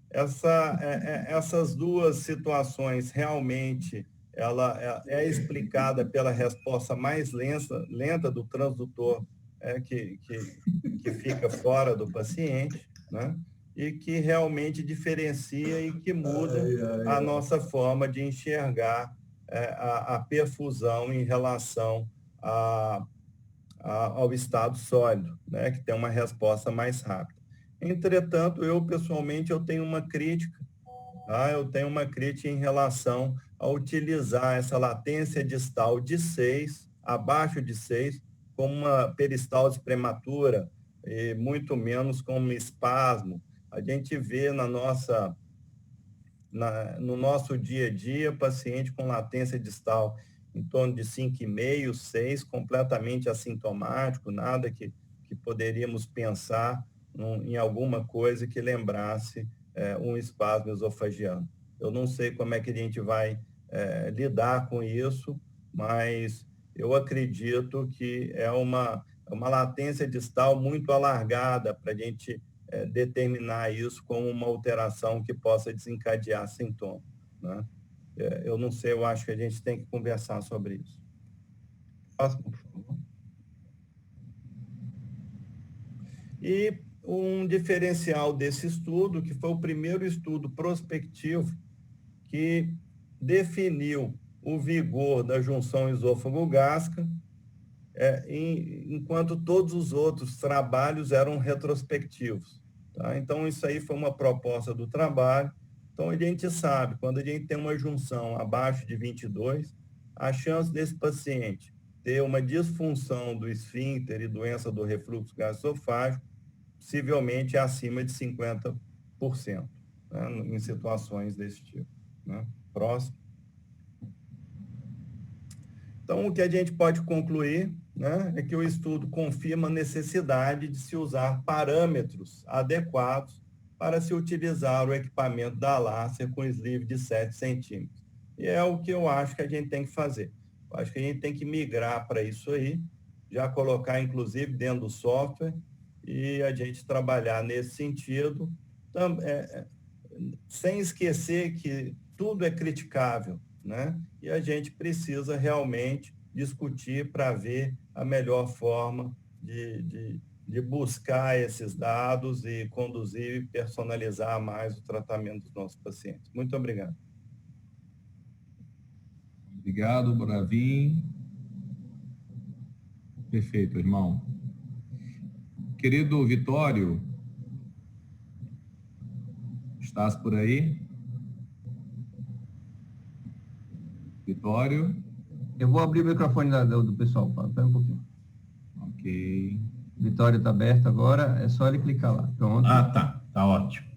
Speaker 6: Essas 2 situações realmente ela é explicada pela resposta mais lenta do transdutor que fica fora do paciente, né? E que realmente diferencia e que muda a nossa forma de enxergar a perfusão em relação ao estado sólido, né, que tem uma resposta mais rápida. Entretanto, pessoalmente, eu tenho uma crítica, tá? Eu tenho uma crítica em relação a utilizar essa latência distal de 6, abaixo de 6, como uma peristalse prematura, e muito menos como espasmo. A gente vê no nosso dia a dia, paciente com latência distal em torno de 5,5, 6, completamente assintomático, nada que poderíamos pensar em alguma coisa que lembrasse um espasmo esofagiano. Eu não sei como é que a gente vai lidar com isso, mas eu acredito que é uma latência distal muito alargada para a gente determinar isso como uma alteração que possa desencadear sintomas, né? Eu não sei, eu acho que a gente tem que conversar sobre isso. Próximo, por favor. E um diferencial desse estudo, que foi o primeiro estudo prospectivo que definiu o vigor da junção esôfago-gástrica, enquanto todos os outros trabalhos eram retrospectivos. Tá? Então, isso aí foi uma proposta do trabalho. Então, a gente sabe, quando a gente tem uma junção abaixo de 22, a chance desse paciente ter uma disfunção do esfíncter e doença do refluxo gastroesofágico possivelmente é acima de 50%, né, em situações desse tipo, né? Próximo. Então, o que a gente pode concluir, né, é que o estudo confirma a necessidade de se usar parâmetros adequados para se utilizar o equipamento da Laser com sleeve de 7 centímetros. E é o que eu acho que a gente tem que fazer. Eu acho que a gente tem que migrar para isso aí, já colocar, inclusive, dentro do software, e a gente trabalhar nesse sentido, sem esquecer que tudo é criticável, né? E a gente precisa realmente discutir para ver a melhor forma de buscar esses dados e conduzir e personalizar mais o tratamento dos nossos pacientes. Muito obrigado.
Speaker 2: Obrigado, Bravin. Perfeito, irmão. Querido Vitório, estás por aí? Vitório?
Speaker 4: Eu vou abrir o microfone do pessoal, Paulo. Espera um pouquinho.
Speaker 2: Ok.
Speaker 4: Vitório está aberto agora, é só ele clicar lá. Pronto.
Speaker 7: Ah, tá. Tá ótimo.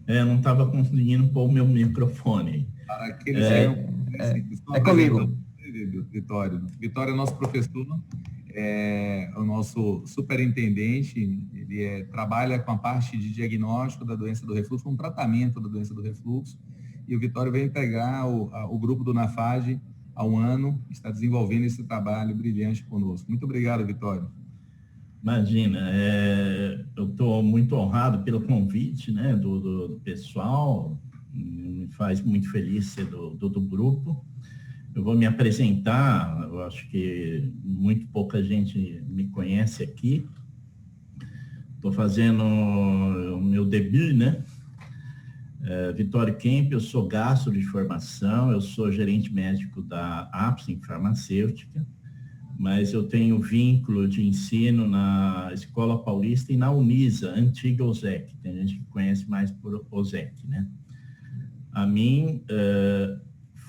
Speaker 7: Não estava conseguindo pôr o meu microfone aí.
Speaker 2: Para aqueles que
Speaker 4: É comigo.
Speaker 2: Vitório. Vitório é nosso professor, é o nosso superintendente, ele trabalha com a parte de diagnóstico da doença do refluxo, com o tratamento da doença do refluxo, e o Vitório vem pegar o grupo do NAFAGE há um ano, está desenvolvendo esse trabalho brilhante conosco. Muito obrigado, Vitório.
Speaker 7: Imagina, eu estou muito honrado pelo convite, né, do pessoal, me faz muito feliz ser do grupo. Eu vou me apresentar, eu acho que muito pouca gente me conhece aqui. Estou fazendo o meu debut, né? Vitório Kemp, eu sou gastro de formação, eu sou gerente médico da Apsen Farmacêutica, mas eu tenho vínculo de ensino na Escola Paulista e na Unisa, antiga OSEC. Tem gente que conhece mais por OSEC, né? A mim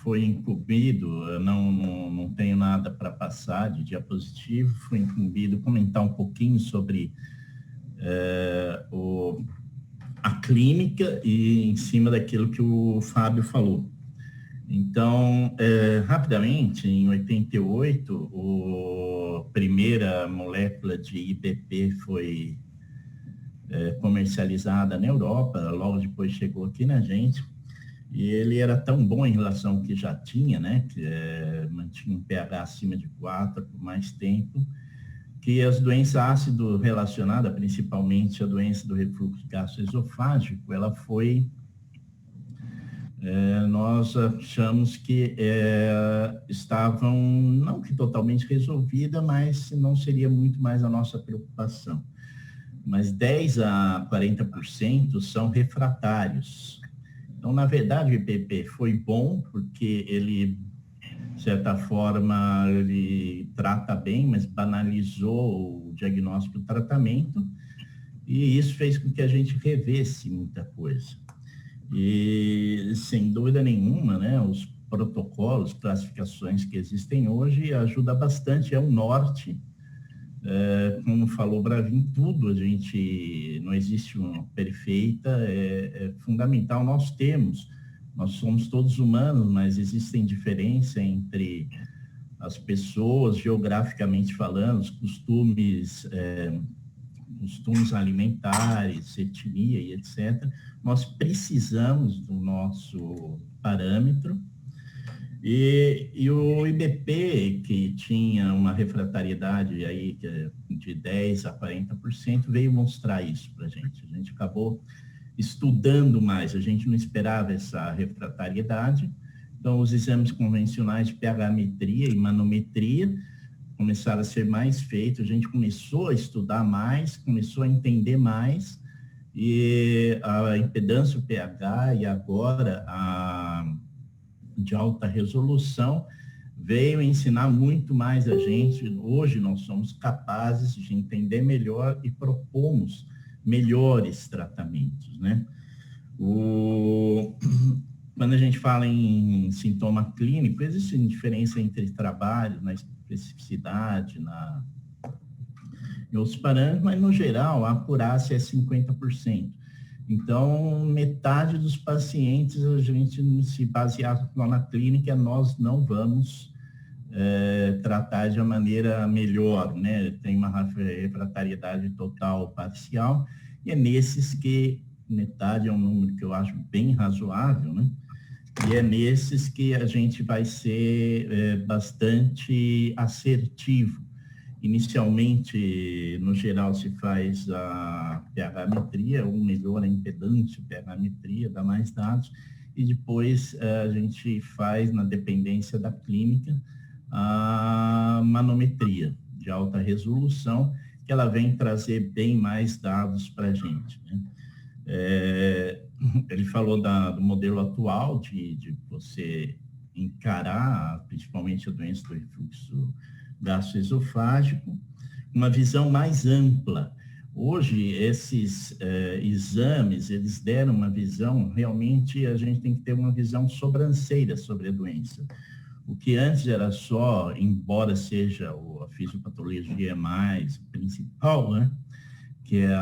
Speaker 7: foi incumbido, eu não tenho nada para passar de diapositivo, fui incumbido comentar um pouquinho sobre a clínica e em cima daquilo que o Fábio falou. Então, rapidamente, em 88, a primeira molécula de IBP foi comercializada na Europa, logo depois chegou aqui na gente, e ele era tão bom em relação ao que já tinha, né, que mantinha um pH acima de 4 por mais tempo, que as doenças ácido relacionadas, principalmente a doença do refluxo gastroesofágico, ela foi... nós achamos que estavam, não que totalmente resolvida, mas não seria muito mais a nossa preocupação. Mas 10 a 40% são refratários. Então, na verdade, o IPP foi bom, porque ele, de certa forma, ele trata bem, mas banalizou o diagnóstico e o tratamento, e isso fez com que a gente revesse muita coisa. E, sem dúvida nenhuma, né, os protocolos, classificações que existem hoje ajudam bastante, é um norte, como falou o Bravin, tudo, não existe uma perfeita, é fundamental, nós somos todos humanos, mas existem diferenças entre as pessoas, geograficamente falando, os costumes alimentares, etnia e etc., nós precisamos do nosso parâmetro, e o IBP, que tinha uma refratariedade aí de 10% a 40%, veio mostrar isso para a gente. A gente acabou estudando mais, a gente não esperava essa refratariedade, então os exames convencionais de pH-metria e manometria começaram a ser mais feitos, a gente começou a estudar mais, começou a entender mais, e a impedância, o pH, e agora a de alta resolução, veio ensinar muito mais a gente. Hoje nós somos capazes de entender melhor e propomos melhores tratamentos, né? Quando a gente fala em sintoma clínico, existe diferença entre trabalhos, na especificidade, em outros parâmetros, mas no geral a acurácia é 50%. Então, metade dos pacientes, a gente, se basear na clínica, nós não vamos tratar de uma maneira melhor, né? Tem uma refratariedade total ou parcial, e é nesses que metade é um número que eu acho bem razoável, né? E é nesses que a gente vai ser bastante assertivo. Inicialmente, no geral, se faz a pH-metria, ou melhor, a impedância, pH-metria, dá mais dados, e depois a gente faz, na dependência da clínica, a manometria de alta resolução, que ela vem trazer bem mais dados para a gente, né? Ele falou do modelo atual de você encarar, principalmente a doença do refluxo gastroesofágico, uma visão mais ampla. Hoje, esses exames, eles deram uma visão, realmente a gente tem que ter uma visão sobranceira sobre a doença. O que antes era só, embora seja a fisiopatologia mais principal, né, que é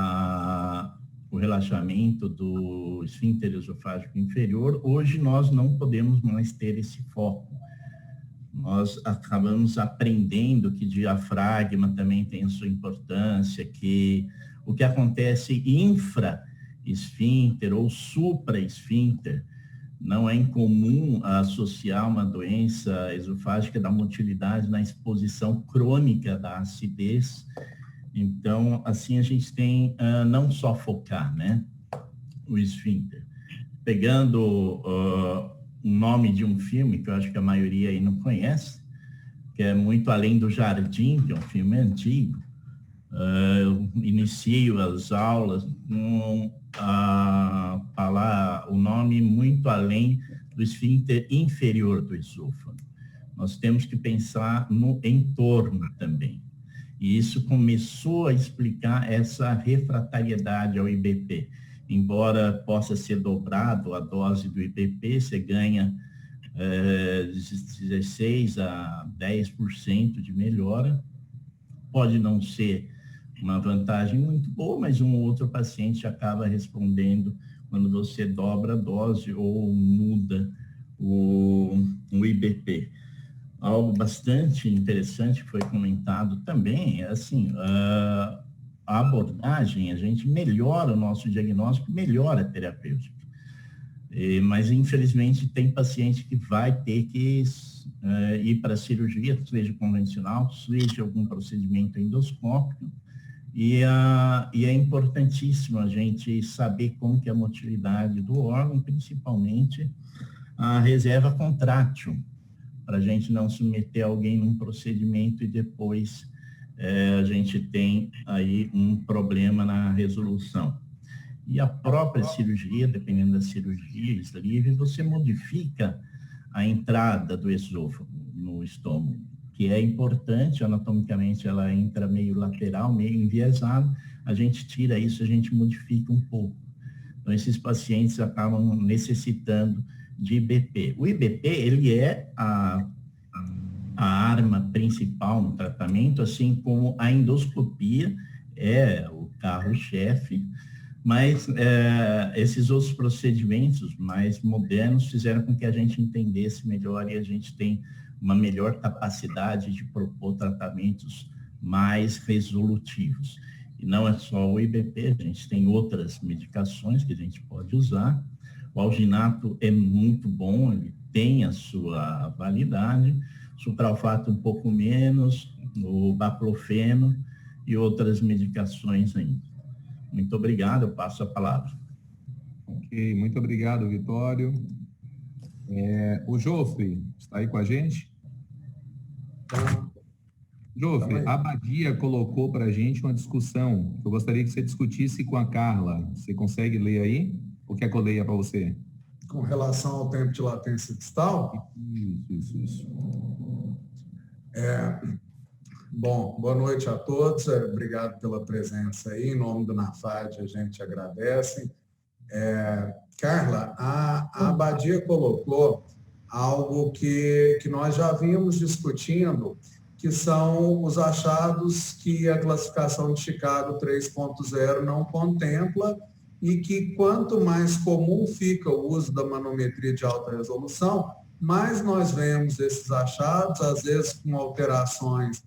Speaker 7: o relaxamento do esfíncter esofágico inferior, hoje nós não podemos mais ter esse foco. Nós acabamos aprendendo que diafragma também tem a sua importância, que o que acontece infra-esfíncter ou supra-esfíncter não é incomum associar uma doença esofágica da motilidade na exposição crônica da acidez. Então, assim, a gente tem não só focar, né, o esfíncter. Pegando o nome de um filme, que eu acho que a maioria aí não conhece, que é Muito Além do Jardim, que é um filme antigo. Eu inicio as aulas com falar o nome Muito Além do Esfíncter Inferior do Esôfago. Nós temos que pensar no entorno também. E isso começou a explicar essa refratariedade ao IBP. Embora possa ser dobrado a dose do IBP, você ganha 16 a 10% de melhora. Pode não ser uma vantagem muito boa, mas um ou outro paciente acaba respondendo quando você dobra a dose ou muda o IBP. Algo bastante interessante que foi comentado também é assim, a abordagem, a gente melhora o nosso diagnóstico, melhora a terapêutica. Mas, infelizmente, tem paciente que vai ter que ir para a cirurgia, seja convencional, seja algum procedimento endoscópico, e é importantíssimo a gente saber como que é a motilidade do órgão, principalmente a reserva contrátil, para a gente não submeter alguém num procedimento e depois a gente tem aí um problema na resolução. E a própria cirurgia, dependendo da cirurgia, sleeve, você modifica a entrada do esôfago no estômago, que é importante, anatomicamente ela entra meio lateral, meio enviesado, a gente tira isso, a gente modifica um pouco. Então, esses pacientes acabam necessitando de IBP. O IBP, ele é a arma principal no tratamento, assim como a endoscopia é o carro-chefe, mas esses outros procedimentos mais modernos fizeram com que a gente entendesse melhor e a gente tem uma melhor capacidade de propor tratamentos mais resolutivos. E não é só o IBP, a gente tem outras medicações que a gente pode usar. O alginato é muito bom, ele tem a sua validade, supralfato um pouco menos, o baclofeno e outras medicações ainda. Muito obrigado, eu passo a palavra.
Speaker 2: Ok, muito obrigado, Vitório. O Jofre está aí com a gente? Jofre, a Badia colocou para a gente uma discussão que eu gostaria que você discutisse com a Carla. Você consegue ler aí? Ou quer que eu leia para você?
Speaker 5: Com relação ao tempo de latência distal?
Speaker 2: Isso.
Speaker 5: Bom, boa noite a todos. Obrigado pela presença aí. Em nome do NAFAD, a gente agradece. Carla, a Badia colocou algo que nós já vínhamos discutindo, que são os achados que a classificação de Chicago 3.0 não contempla e que quanto mais comum fica o uso da manometria de alta resolução, mais nós vemos esses achados, às vezes com alterações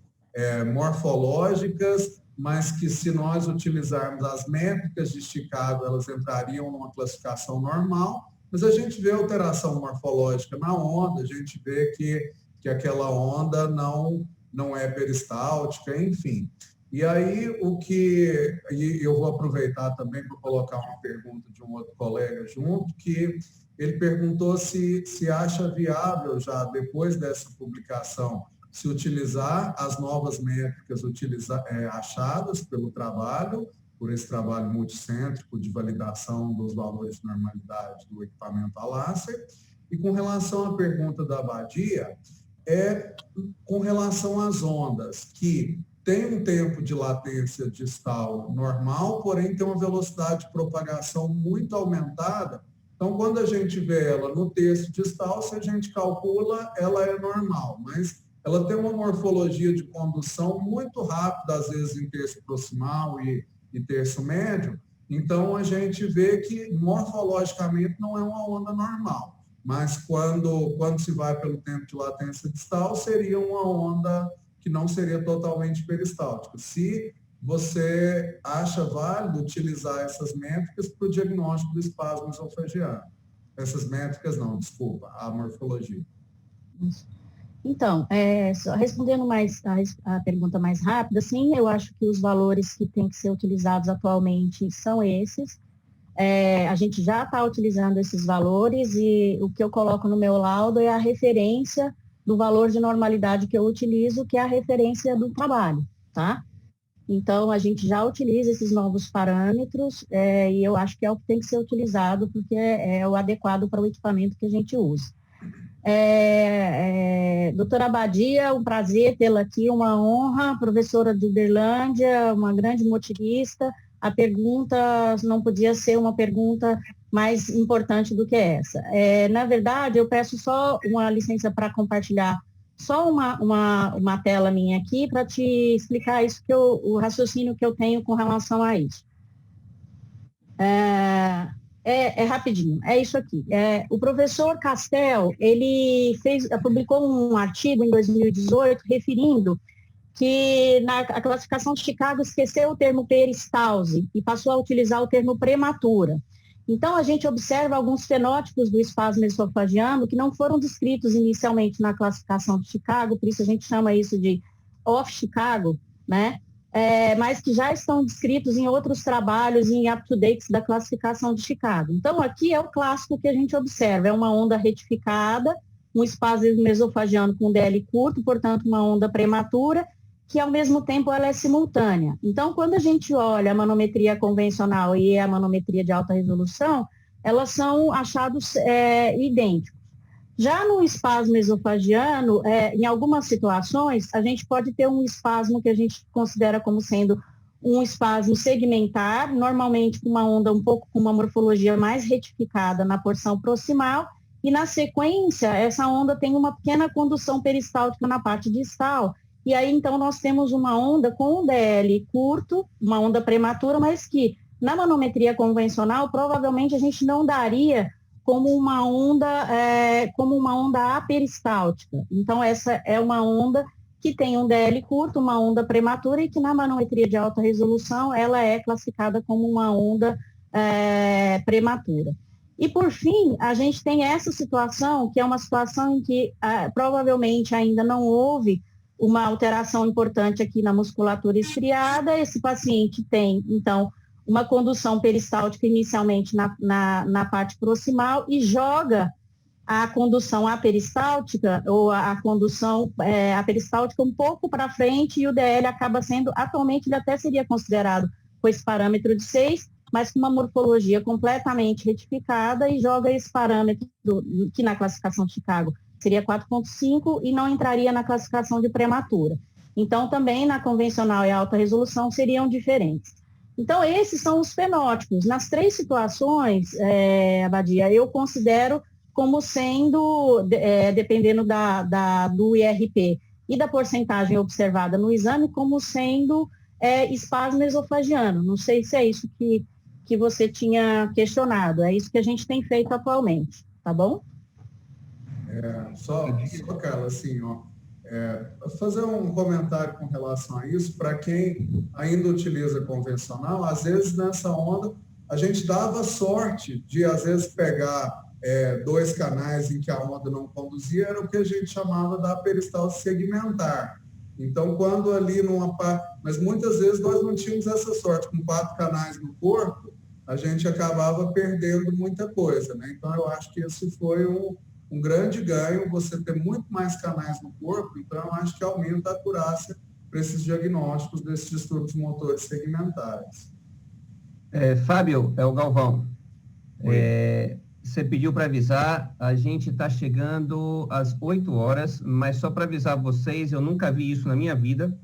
Speaker 5: morfológicas, mas que se nós utilizarmos as métricas de Chicago, elas entrariam numa classificação normal, mas a gente vê alteração morfológica na onda, a gente vê que aquela onda não é peristáltica, enfim. E aí, e eu vou aproveitar também para colocar uma pergunta de um outro colega junto, que ele perguntou se acha viável já, depois dessa publicação, se utilizar as novas métricas achadas pelo trabalho, por esse trabalho multicêntrico de validação dos valores de normalidade do equipamento a láser, E com relação à pergunta da Abadia, com relação às ondas, que tem um tempo de latência distal normal, porém tem uma velocidade de propagação muito aumentada. Então, quando a gente vê ela no terço distal, se a gente calcula, ela é normal, mas ela tem uma morfologia de condução muito rápida, às vezes em terço proximal e terço médio. Então, a gente vê que morfologicamente não é uma onda normal. Mas quando se vai pelo tempo de latência distal, seria uma onda que não seria totalmente peristáltica. Se você acha válido utilizar essas métricas para o diagnóstico do espasmo esofágico. Essas métricas não, desculpa, a morfologia.
Speaker 3: Então, só respondendo mais a pergunta mais rápida, sim, eu acho que os valores que têm que ser utilizados atualmente são esses. A gente já está utilizando esses valores e o que eu coloco no meu laudo é a referência do valor de normalidade que eu utilizo, que é a referência do trabalho, tá? Então, a gente já utiliza esses novos parâmetros e eu acho que é o que tem que ser utilizado, porque é o adequado para o equipamento que a gente usa. Doutora Abadia, um prazer tê-la aqui, uma honra, professora de Uberlândia, uma grande motorista. A pergunta não podia ser uma pergunta mais importante do que essa. Na verdade, eu peço só uma licença para compartilhar só uma tela minha aqui para te explicar isso o raciocínio que eu tenho com relação a isso. Rapidinho, é isso aqui. O professor Castel, ele publicou um artigo em 2018 referindo que a classificação de Chicago esqueceu o termo peristalse e passou a utilizar o termo prematura. Então, a gente observa alguns fenótipos do espasmo esofagiano que não foram descritos inicialmente na classificação de Chicago, por isso a gente chama isso de off-Chicago, né? Mas que já estão descritos em outros trabalhos em up-to-dates da classificação de Chicago. Então, aqui é o clássico que a gente observa, é uma onda retificada, um espasmo esofagiano com DL curto, portanto, uma onda prematura, que ao mesmo tempo ela é simultânea. Então, quando a gente olha a manometria convencional e a manometria de alta resolução, elas são achados idênticos. Já no espasmo esofagiano, em algumas situações, a gente pode ter um espasmo que a gente considera como sendo um espasmo segmentar, normalmente com uma onda um pouco com uma morfologia mais retificada na porção proximal, e na sequência, essa onda tem uma pequena condução peristáltica na parte distal. E aí, então, nós temos uma onda com um DL curto, uma onda prematura, mas que, na manometria convencional, provavelmente a gente não daria como uma onda aperistáltica. Então, essa é uma onda que tem um DL curto, uma onda prematura, e que na manometria de alta resolução, ela é classificada como uma onda prematura. E, por fim, a gente tem essa situação, que é uma situação em que provavelmente ainda não houve uma alteração importante aqui na musculatura estriada. Esse paciente tem, então, uma condução peristáltica inicialmente na parte proximal e joga a condução aperistáltica, ou a condução aperistáltica um pouco para frente, e o DL acaba sendo, atualmente ele até seria considerado com esse parâmetro de 6, mas com uma morfologia completamente retificada, e joga esse parâmetro, que na classificação de Chicago seria 4,5 e não entraria na classificação de prematura. Então, também na convencional e alta resolução seriam diferentes. Então, esses são os fenótipos. Nas três situações, Abadia, eu considero como sendo, dependendo do IRP e da porcentagem observada no exame, como sendo espasmo esofagiano. Não sei se é isso que você tinha questionado. É isso que a gente tem feito atualmente, tá bom?
Speaker 5: Só Carla, assim, fazer um comentário com relação a isso, para quem ainda utiliza convencional, às vezes nessa onda, a gente dava sorte de, às vezes, pegar dois canais em que a onda não conduzia, era o que a gente chamava da peristalse segmentar. Então, quando ali mas muitas vezes nós não tínhamos essa sorte, com 4 canais no corpo, a gente acabava perdendo muita coisa, né? Então, eu acho que esse foi um grande ganho, você ter muito mais canais no corpo, então eu acho que aumenta a acurácia para esses diagnósticos desses distúrbios motores segmentares.
Speaker 4: Fábio, é o Galvão. você pediu para avisar, a gente está chegando às 8 horas, mas só para avisar vocês, eu nunca vi isso na minha vida,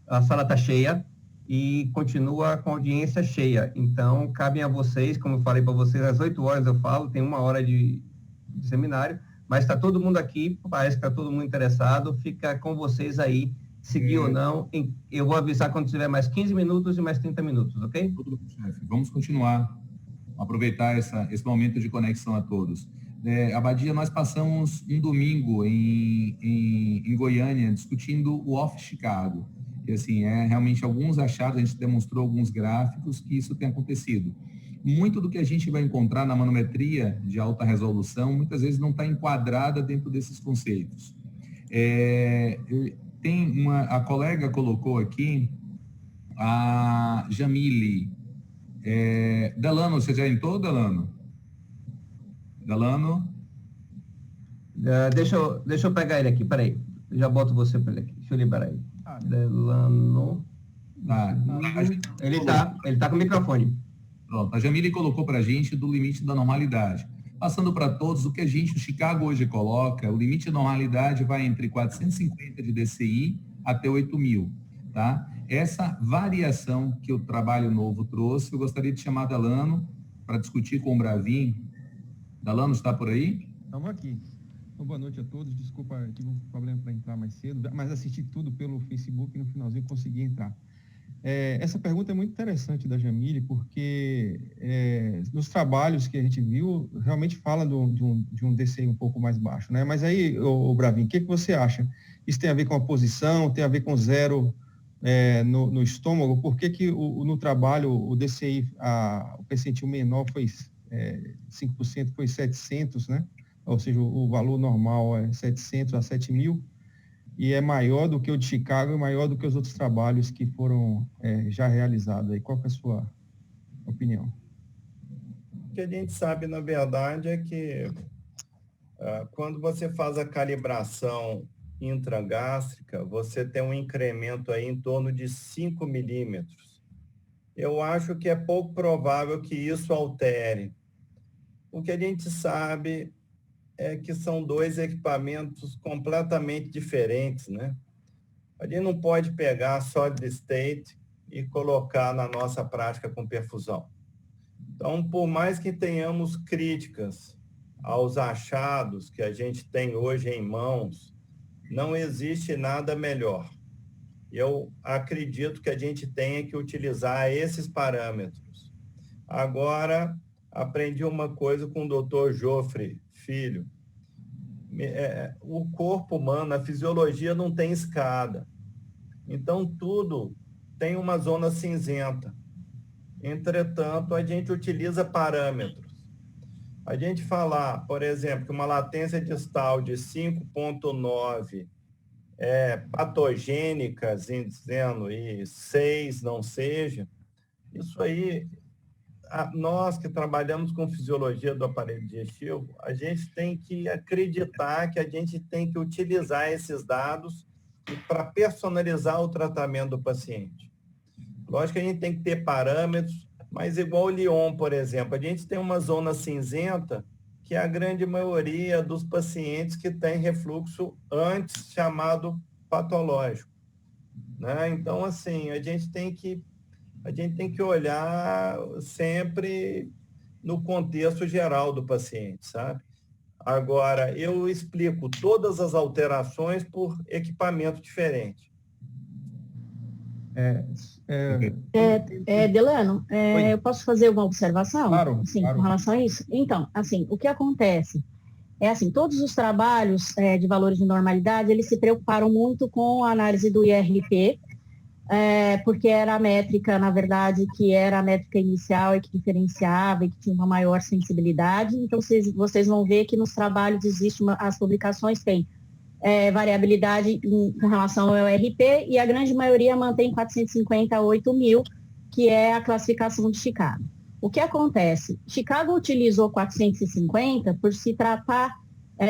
Speaker 4: a sala está cheia e continua com a audiência cheia, então cabem a vocês, como eu falei para vocês, às 8 horas eu falo, tem 1 hora de seminário, mas está todo mundo aqui, parece que está todo mundo interessado, fica com vocês aí, seguir ou não, eu vou avisar quando tiver mais 15 minutos e mais 30 minutos, ok?
Speaker 2: Tudo bem, chefe. Vamos continuar, aproveitar esse momento de conexão a todos. Abadia, nós passamos um domingo em Goiânia discutindo o Off Chicago. E assim, realmente alguns achados, a gente demonstrou alguns gráficos que isso tem acontecido. Muito do que a gente vai encontrar na manometria de alta resolução, muitas vezes não está enquadrada dentro desses conceitos. A colega colocou aqui, a Jamile. Delano, você já entrou, Delano? Delano?
Speaker 4: Deixa eu pegar ele aqui, peraí. Já boto você para ele aqui. Deixa eu liberar ele. Delano.
Speaker 2: Tá.
Speaker 4: Ele tá com o microfone.
Speaker 2: Pronto. A Jamile colocou para a gente do limite da normalidade. Passando para todos, o que o Chicago hoje coloca, o limite de normalidade vai entre 450 de DCI até 8.000, tá? Essa variação que o trabalho novo trouxe, eu gostaria de chamar Delano para discutir com o Bravin. Delano, está por aí?
Speaker 8: Estamos aqui. Então, boa noite a todos. Desculpa, tive um problema para entrar mais cedo, mas assisti tudo pelo Facebook e no finalzinho consegui entrar. Essa pergunta é muito interessante da Jamile, porque nos trabalhos que a gente viu, realmente fala de um DCI um pouco mais baixo, né? Mas aí, o Bravin, o que você acha? Isso tem a ver com a posição, tem a ver com zero no estômago? Por que no trabalho o DCI, o percentil menor foi 5%, foi 700, né? Ou seja, o valor normal é 700 a 7.000, e é maior do que o de Chicago e maior do que os outros trabalhos que foram já realizados. Aí, qual que é a sua opinião?
Speaker 6: O que a gente sabe, na verdade, é que quando você faz a calibração intragástrica, você tem um incremento aí em torno de 5 milímetros. Eu acho que é pouco provável que isso altere. O que a gente sabe é que são 2 equipamentos completamente diferentes, né? A gente não pode pegar solid state e colocar na nossa prática com perfusão. Então, por mais que tenhamos críticas aos achados que a gente tem hoje em mãos, não existe nada melhor. Eu acredito que a gente tenha que utilizar esses parâmetros. Agora, aprendi uma coisa com o Dr. Joffre Filho. O corpo humano, a fisiologia não tem escada. Então, tudo tem uma zona cinzenta. Entretanto, a gente utiliza parâmetros. A gente falar, por exemplo, que uma latência distal de 5,9 é patogênica, dizendo, e 6 não seja, isso aí, nós que trabalhamos com fisiologia do aparelho digestivo, a gente tem que acreditar que a gente tem que utilizar esses dados para personalizar o tratamento do paciente. Lógico que a gente tem que ter parâmetros, mas igual o Lyon, por exemplo, a gente tem uma zona cinzenta que é a grande maioria dos pacientes que tem refluxo antes chamado patológico, né? Então, assim, a gente tem que olhar sempre no contexto geral do paciente, sabe? Agora, eu explico todas as alterações por equipamento diferente.
Speaker 3: Delano, eu posso fazer uma observação?
Speaker 8: Claro,
Speaker 3: assim,
Speaker 8: claro.
Speaker 3: Com relação a isso? Então, assim, o que acontece é assim, todos os trabalhos de valores de normalidade, eles se preocuparam muito com a análise do IRP, porque era a métrica, na verdade, que era a métrica inicial e que diferenciava e que tinha uma maior sensibilidade. Então, vocês vão ver que nos trabalhos as publicações têm variabilidade com relação ao IRP, e a grande maioria mantém 450 a 8.000, que é a classificação de Chicago. O que acontece? Chicago utilizou 450 por se tratar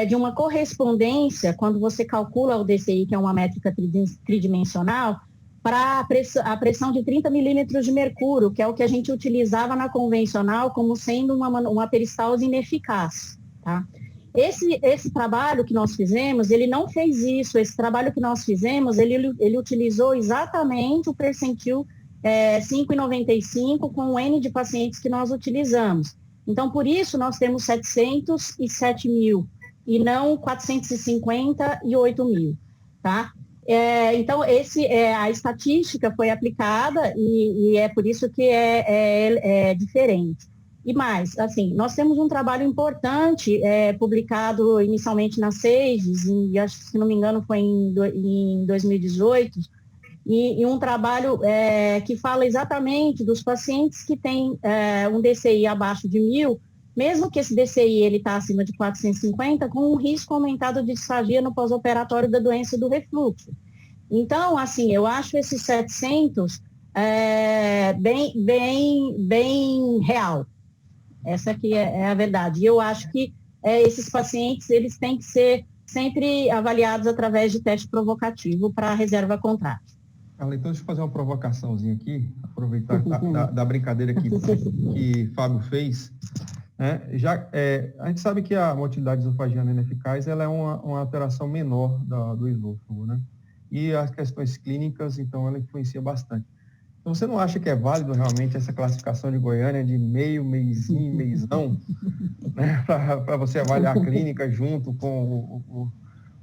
Speaker 3: de uma correspondência, quando você calcula o DCI, que é uma métrica tridimensional, para a pressão de 30 milímetros de mercúrio, que é o que a gente utilizava na convencional como sendo uma peristalse ineficaz, tá? Esse trabalho que nós fizemos, ele não fez isso. Esse trabalho que nós fizemos, ele utilizou exatamente o percentil 5,95 com o N de pacientes que nós utilizamos. Então, por isso, nós temos 707 mil e não 450 e 8 mil, tá? Então, a estatística foi aplicada e é por isso que é diferente. E mais, assim, nós temos um trabalho importante publicado inicialmente na SEIDES, acho que, se não me engano, foi em 2018, e um trabalho que fala exatamente dos pacientes que têm um DCI abaixo de 1.000, mesmo que esse DCI ele está acima de 450, com um risco aumentado de disfagia no pós-operatório da doença do refluxo. Então, assim, eu acho esses 700 bem real. Essa aqui é a verdade. E eu acho que esses pacientes, eles têm que ser sempre avaliados através de teste provocativo para reserva contrátil.
Speaker 8: Carla, então deixa eu fazer uma provocaçãozinha aqui, aproveitar da brincadeira que Fábio fez. A gente sabe que a motilidade esofagiana ineficaz ela é uma alteração menor do esôfago, né? E as questões clínicas, então, ela influencia bastante. Então, você não acha que é válido realmente essa classificação de Goiânia de meio, meizinho, meizão, né? Para você avaliar a clínica junto com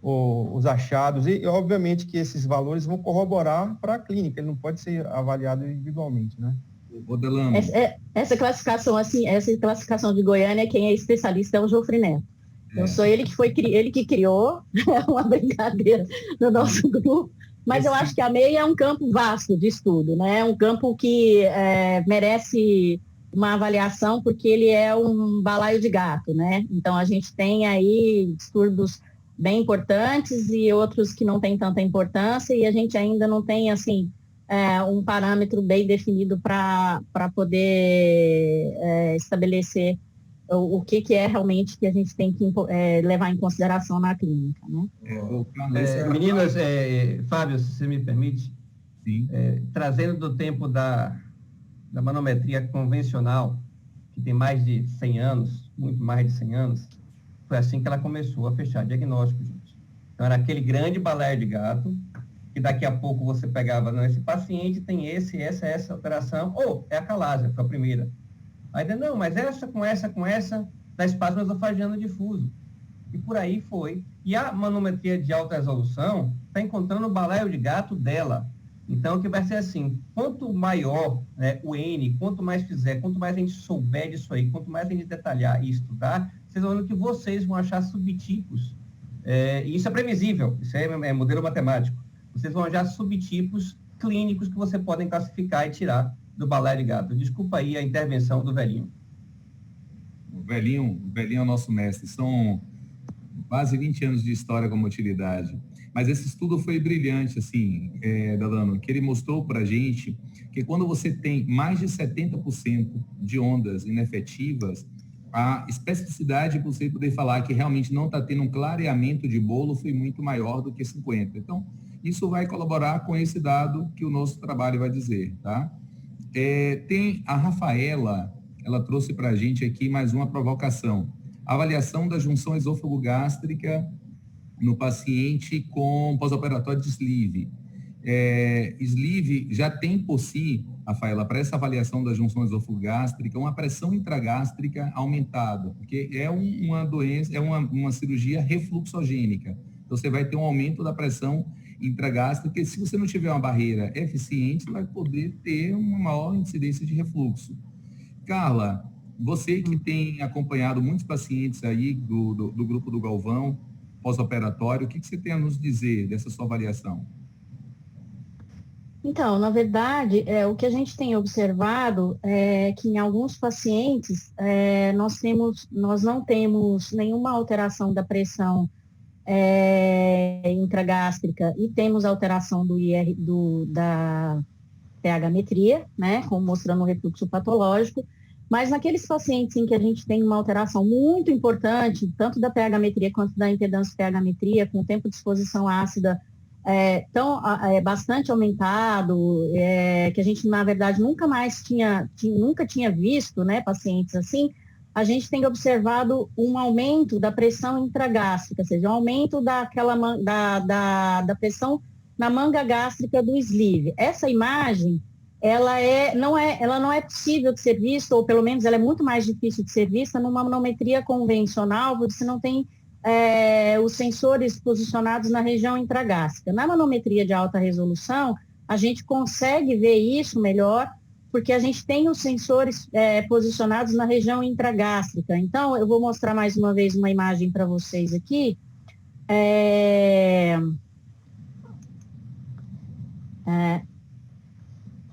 Speaker 8: os achados? E, obviamente, que esses valores vão corroborar para a clínica, ele não pode ser avaliado individualmente, né?
Speaker 2: Delano.
Speaker 3: Essa classificação de Goiânia, quem é especialista é o Jofre Neto. Então, sou ele que criou, uma brincadeira no nosso grupo. Mas eu acho que a MEI é um campo vasto de estudo, né? É um campo que merece uma avaliação porque ele é um balaio de gato, né? Então, a gente tem aí distúrbios bem importantes e outros que não têm tanta importância e a gente ainda não tem, assim, um parâmetro bem definido para poder estabelecer o que é realmente que a gente tem que levar em consideração na clínica, né?
Speaker 4: Meninas, Fábio, se você me permite,
Speaker 2: sim.
Speaker 4: Trazendo do tempo da manometria convencional, que tem mais de 100 anos, muito mais de 100 anos, foi assim que ela começou a fechar diagnóstico, gente. Então, era aquele grande balaio de gato, que daqui a pouco você pegava, não, esse paciente tem essa alteração, ou é a calásia, foi a primeira. Aí, não, mas essa com essa, dá espasmo esofagiano difuso. E por aí foi. E a manometria de alta resolução está encontrando o balaio de gato dela. Então, o que vai ser assim, quanto maior o N, quanto mais fizer, quanto mais a gente souber disso aí, quanto mais a gente detalhar e estudar, vocês vão ver que vocês vão achar subtipos. E isso é previsível, isso é modelo matemático. Vocês vão achar subtipos clínicos que vocês podem classificar e tirar do balaio de gato. Desculpa aí a intervenção do velhinho.
Speaker 2: O velhinho é o nosso mestre. São quase 20 anos de história com motilidade. Mas esse estudo foi brilhante, assim, Delano, que ele mostrou para a gente que quando você tem mais de 70% de ondas inefetivas, a especificidade para você poder falar que realmente não está tendo um clareamento de bolo foi muito maior do que 50%. Então, isso vai colaborar com esse dado que o nosso trabalho vai dizer, tá? Tem a Rafaela, ela trouxe para a gente aqui mais uma provocação. Avaliação da junção esôfago-gástrica no paciente com pós-operatório de sleeve. Sleeve já tem por si, Rafaela, para essa avaliação da junção esôfago-gástrica, uma pressão intragástrica aumentada, porque é uma doença, uma cirurgia refluxogênica. Então, você vai ter um aumento da pressão intragástrica, e se você não tiver uma barreira eficiente, você vai poder ter uma maior incidência de refluxo. Carla, você que tem acompanhado muitos pacientes aí do grupo do Galvão, pós-operatório, o que você tem a nos dizer dessa sua avaliação?
Speaker 3: Então, na verdade, o que a gente tem observado é que em alguns pacientes nós não temos nenhuma alteração da pressão intragástrica e temos alteração da pH-metria, né, como mostrando um refluxo patológico, mas naqueles pacientes em que a gente tem uma alteração muito importante, tanto da pH-metria quanto da impedância pH-metria, com tempo de exposição ácida bastante aumentado, que a gente, na verdade, nunca tinha visto, né, pacientes assim, a gente tem observado um aumento da pressão intragástrica, ou seja, um aumento da pressão na manga gástrica do sleeve. Essa imagem, ela não é possível de ser vista, ou pelo menos ela é muito mais difícil de ser vista numa manometria convencional, porque você não tem os sensores posicionados na região intragástrica. Na manometria de alta resolução, a gente consegue ver isso melhor, porque a gente tem os sensores posicionados na região intragástrica. Então, eu vou mostrar mais uma vez uma imagem para vocês aqui.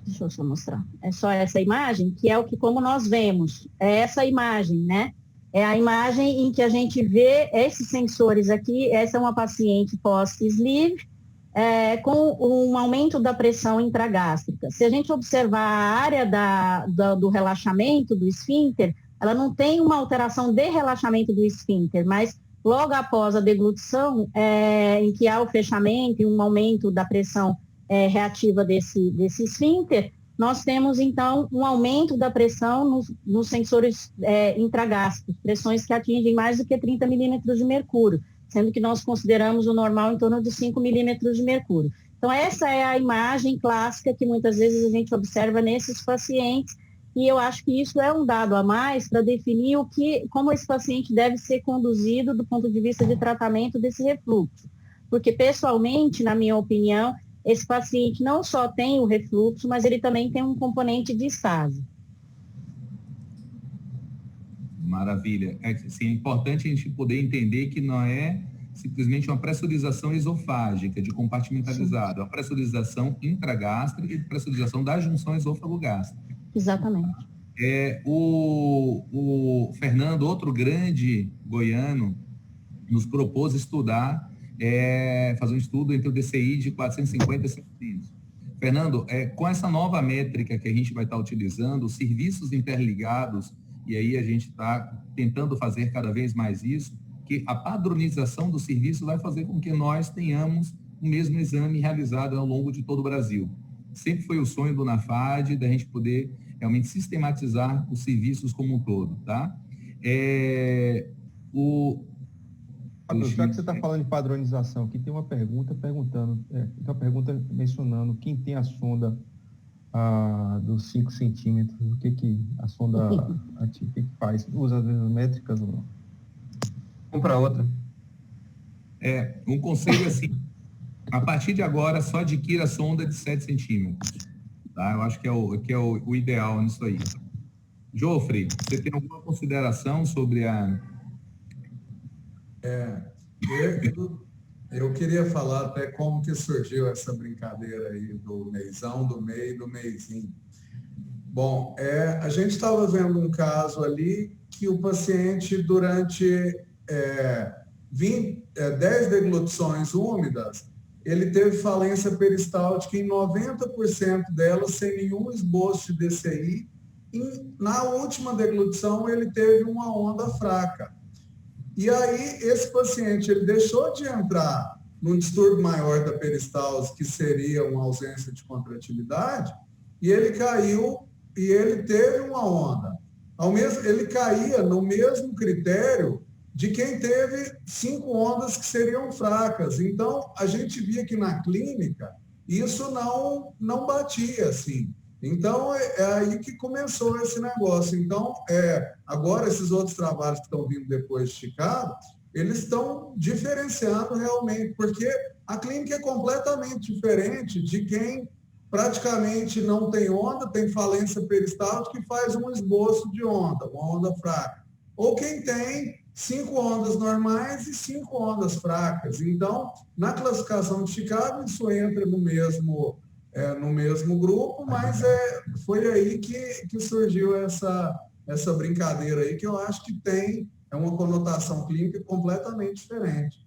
Speaker 3: Deixa eu só mostrar. É só essa imagem, que é como nós vemos. É essa imagem, né? É a imagem em que a gente vê esses sensores aqui. Essa é uma paciente pós-sleeve, com um aumento da pressão intragástrica. Se a gente observar a área do relaxamento do esfíncter, ela não tem uma alteração de relaxamento do esfíncter, mas logo após a deglutição, em que há o fechamento e um aumento da pressão reativa desse esfíncter, nós temos, então, um aumento da pressão nos sensores intragástricos, pressões que atingem mais do que 30 milímetros de mercúrio, sendo que nós consideramos o normal em torno de 5 milímetros de mercúrio. Então, essa é a imagem clássica que muitas vezes a gente observa nesses pacientes, e eu acho que isso é um dado a mais para definir como esse paciente deve ser conduzido do ponto de vista de tratamento desse refluxo. Porque, pessoalmente, na minha opinião, esse paciente não só tem o refluxo, mas ele também tem um componente de estase.
Speaker 2: Maravilha. É importante a gente poder entender que não é simplesmente uma pressurização esofágica, de compartimentalizado, é uma pressurização intragástrica e pressurização da junção esôfago-gástrica.
Speaker 3: Exatamente.
Speaker 2: O Fernando, outro grande goiano, nos propôs estudar, fazer um estudo entre o DCI de 450 centímetros. Fernando, com essa nova métrica que a gente vai estar utilizando, os serviços interligados, e aí a gente está tentando fazer cada vez mais isso, que a padronização do serviço vai fazer com que nós tenhamos o mesmo exame realizado ao longo de todo o Brasil. Sempre foi o sonho do NAFAD, da gente poder realmente sistematizar os serviços como um todo, tá?
Speaker 8: Já que você está falando de padronização, aqui tem uma pergunta mencionando quem tem a sonda dos 5 centímetros, o que a sonda o que faz? Usa as mesmas métricas ou não?
Speaker 4: Compra outra.
Speaker 2: Um conselho assim, a partir de agora só adquira a sonda de 7 centímetros, tá? Eu acho que é o ideal nisso aí. Jofre, você tem alguma consideração sobre
Speaker 5: eu queria falar até como que surgiu essa brincadeira aí do meizão, do MEI e do meizinho. Bom, a gente estava vendo um caso ali que o paciente, durante 10 deglutições úmidas, ele teve falência peristáltica em 90% delas, sem nenhum esboço de DCI. E na última deglutição, ele teve uma onda fraca. E aí, esse paciente, ele deixou de entrar num distúrbio maior da peristalse, que seria uma ausência de contratilidade, e ele caiu e ele teve uma onda. Ele caía no mesmo critério de quem teve 5 ondas que seriam fracas. Então, a gente via que na clínica, isso não batia assim. Então, é aí que começou esse negócio. Então, agora, esses outros trabalhos que estão vindo depois de Chicago, eles estão diferenciando realmente, porque a clínica é completamente diferente de quem praticamente não tem onda, tem falência peristáltica e faz um esboço de onda, uma onda fraca. Ou quem tem 5 ondas normais e 5 ondas fracas. Então, na classificação de Chicago, isso entra no mesmo grupo, mas foi aí que surgiu essa brincadeira aí, que eu acho que tem uma conotação clínica completamente diferente.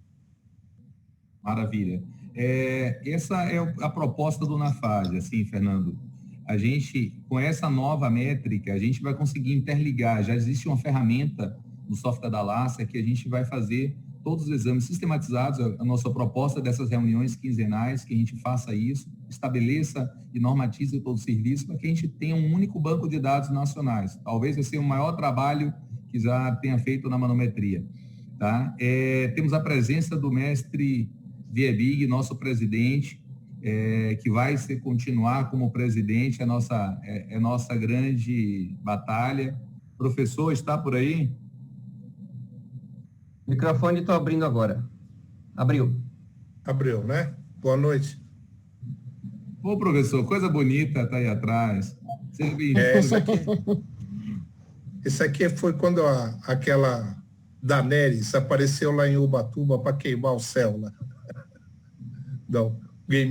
Speaker 2: Maravilha. Essa é a proposta do NAFAD, assim, Fernando. A gente, com essa nova métrica, a gente vai conseguir interligar. Já existe uma ferramenta no software da LACER que a gente vai fazer todos os exames sistematizados, a nossa proposta dessas reuniões quinzenais, que a gente faça isso, estabeleça e normatize todo o serviço para que a gente tenha um único banco de dados nacionais. Talvez esse seja o maior trabalho que já tenha feito na manometria. Tá? Temos a presença do mestre Viebig, nosso presidente, que vai continuar como presidente, é nossa grande batalha. Professor, está por aí?
Speaker 4: Microfone estou abrindo agora. Abriu,
Speaker 9: né? Boa noite.
Speaker 2: Ô, professor, coisa bonita tá aí atrás. Seja bem-vindo.
Speaker 9: Esse aqui foi quando aquela Daenerys apareceu lá em Ubatuba para queimar o céu lá. Não.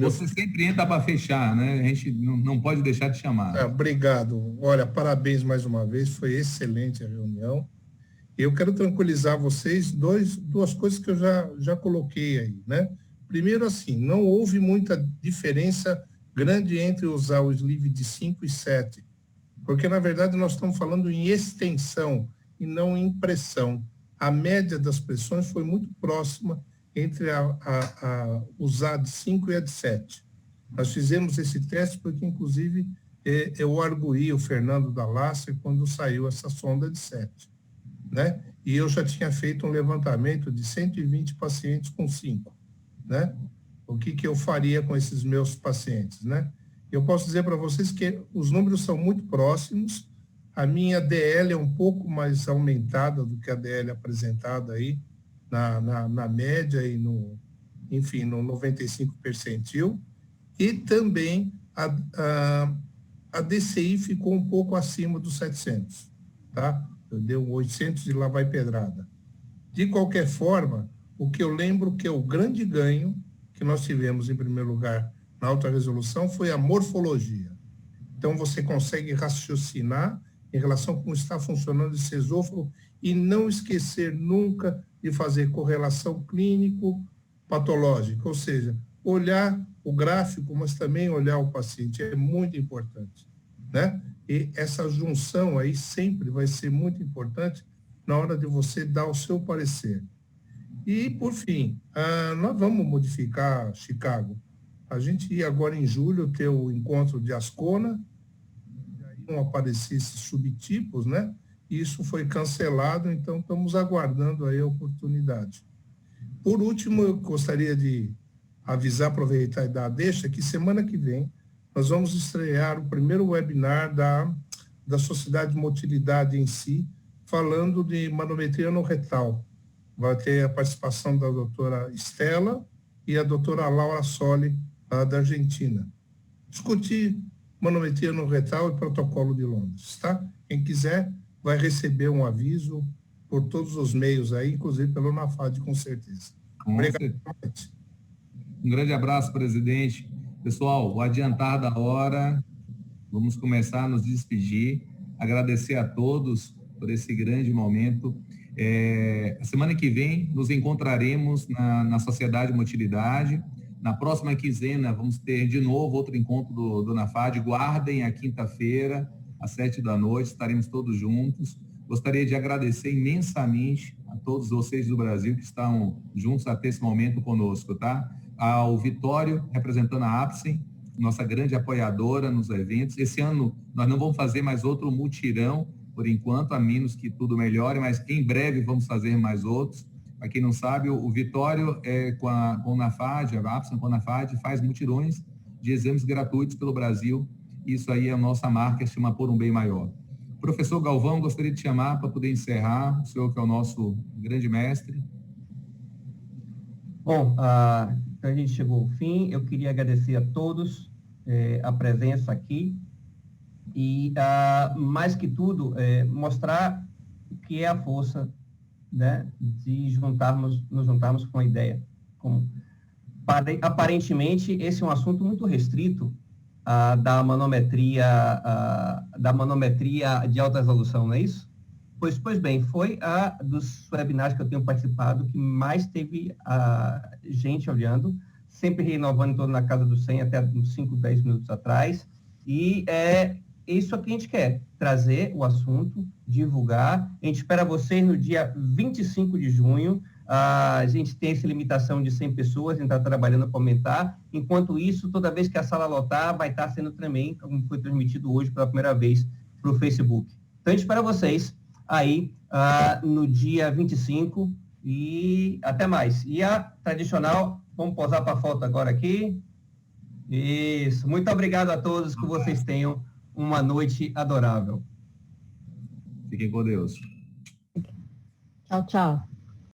Speaker 2: Você sempre entra para fechar, né? A gente não pode deixar de chamar.
Speaker 9: Obrigado. Olha, parabéns mais uma vez. Foi excelente a reunião. Eu quero tranquilizar vocês duas coisas que eu já coloquei aí, né? Primeiro, assim, não houve muita diferença grande entre usar o sleeve de 5 e 7, porque, na verdade, nós estamos falando em extensão e não em pressão. A média das pressões foi muito próxima entre a usar de 5 e a de 7. Nós fizemos esse teste porque, inclusive, eu arguí o Fernando da Lasser quando saiu essa sonda de 7. Né? E eu já tinha feito um levantamento de 120 pacientes com 5, né? O que eu faria com esses meus pacientes, né? Eu posso dizer para vocês que os números são muito próximos. A minha DL é um pouco mais aumentada do que a DL apresentada aí na média e no 95 percentil. E também a DCI ficou um pouco acima dos 700, tá? Deu 800 e lá vai pedrada. De qualquer forma, o que eu lembro que é o grande ganho que nós tivemos, em primeiro lugar, na alta resolução, foi a morfologia. Então, você consegue raciocinar em relação a como está funcionando esse esôfago e não esquecer nunca de fazer correlação clínico-patológica, ou seja, olhar o gráfico, mas também olhar o paciente, é muito importante, né? E essa junção aí sempre vai ser muito importante na hora de você dar o seu parecer. E, por fim, nós vamos modificar Chicago. A gente ia agora em julho ter o encontro de Ascona, e aí vão aparecer esses subtipos, né? E isso foi cancelado, então estamos aguardando aí a oportunidade. Por último, eu gostaria de avisar, aproveitar e dar a deixa, que semana que vem nós vamos estrear o primeiro webinar da Sociedade de Motilidade em si, falando de manometria no retal. Vai ter a participação da doutora Estela e a doutora Laura Soli, da Argentina. Discutir manometria no retal e protocolo de Londres, tá? Quem quiser vai receber um aviso por todos os meios aí, inclusive pelo NAFAD, com certeza. Obrigado.
Speaker 2: Um grande abraço, presidente. Pessoal, o adiantar da hora, vamos começar a nos despedir, agradecer a todos por esse grande momento. A semana que vem nos encontraremos na Sociedade de Motilidade. Na próxima quinzena vamos ter de novo outro encontro do NAFAD. Guardem a quinta-feira, às 19h, estaremos todos juntos. Gostaria de agradecer imensamente a todos vocês do Brasil que estão juntos até esse momento conosco, tá? Ao Vitório, representando a APSEM, nossa grande apoiadora nos eventos. Esse ano nós não vamos fazer mais outro mutirão, por enquanto, a menos que tudo melhore, mas em breve vamos fazer mais outros. Para quem não sabe, o Vitório, com o NAFAD, a APSEM com a NAFAD, faz mutirões de exames gratuitos pelo Brasil. Isso aí é a nossa marca, se chama Por um Bem Maior. Professor Galvão, gostaria de chamar para poder encerrar, o senhor que é o nosso grande mestre.
Speaker 4: Bom, a gente chegou ao fim. Eu queria agradecer a todos a presença aqui e, mais que tudo, mostrar o que é a força, né, de nos juntarmos com a ideia comum. Aparentemente, esse é um assunto muito restrito da manometria de alta resolução, não é isso? Pois bem, foi dos webinars que eu tenho participado que mais teve gente olhando, sempre renovando em torno da casa dos 100 até uns 5, 10 minutos atrás, e é isso que a gente quer, trazer o assunto, divulgar. A gente espera vocês no dia 25 de junho, A gente tem essa limitação de 100 pessoas, a gente está trabalhando para aumentar. Enquanto isso, toda vez que a sala lotar, vai estar sendo também, como foi transmitido hoje pela primeira vez para o Facebook. Então, a gente espera vocês aí no dia 25 e até mais. E a tradicional, vamos posar para a foto agora aqui. Isso. Muito obrigado a todos, que vocês tenham uma noite adorável.
Speaker 2: Fiquem com Deus.
Speaker 3: Tchau, tchau.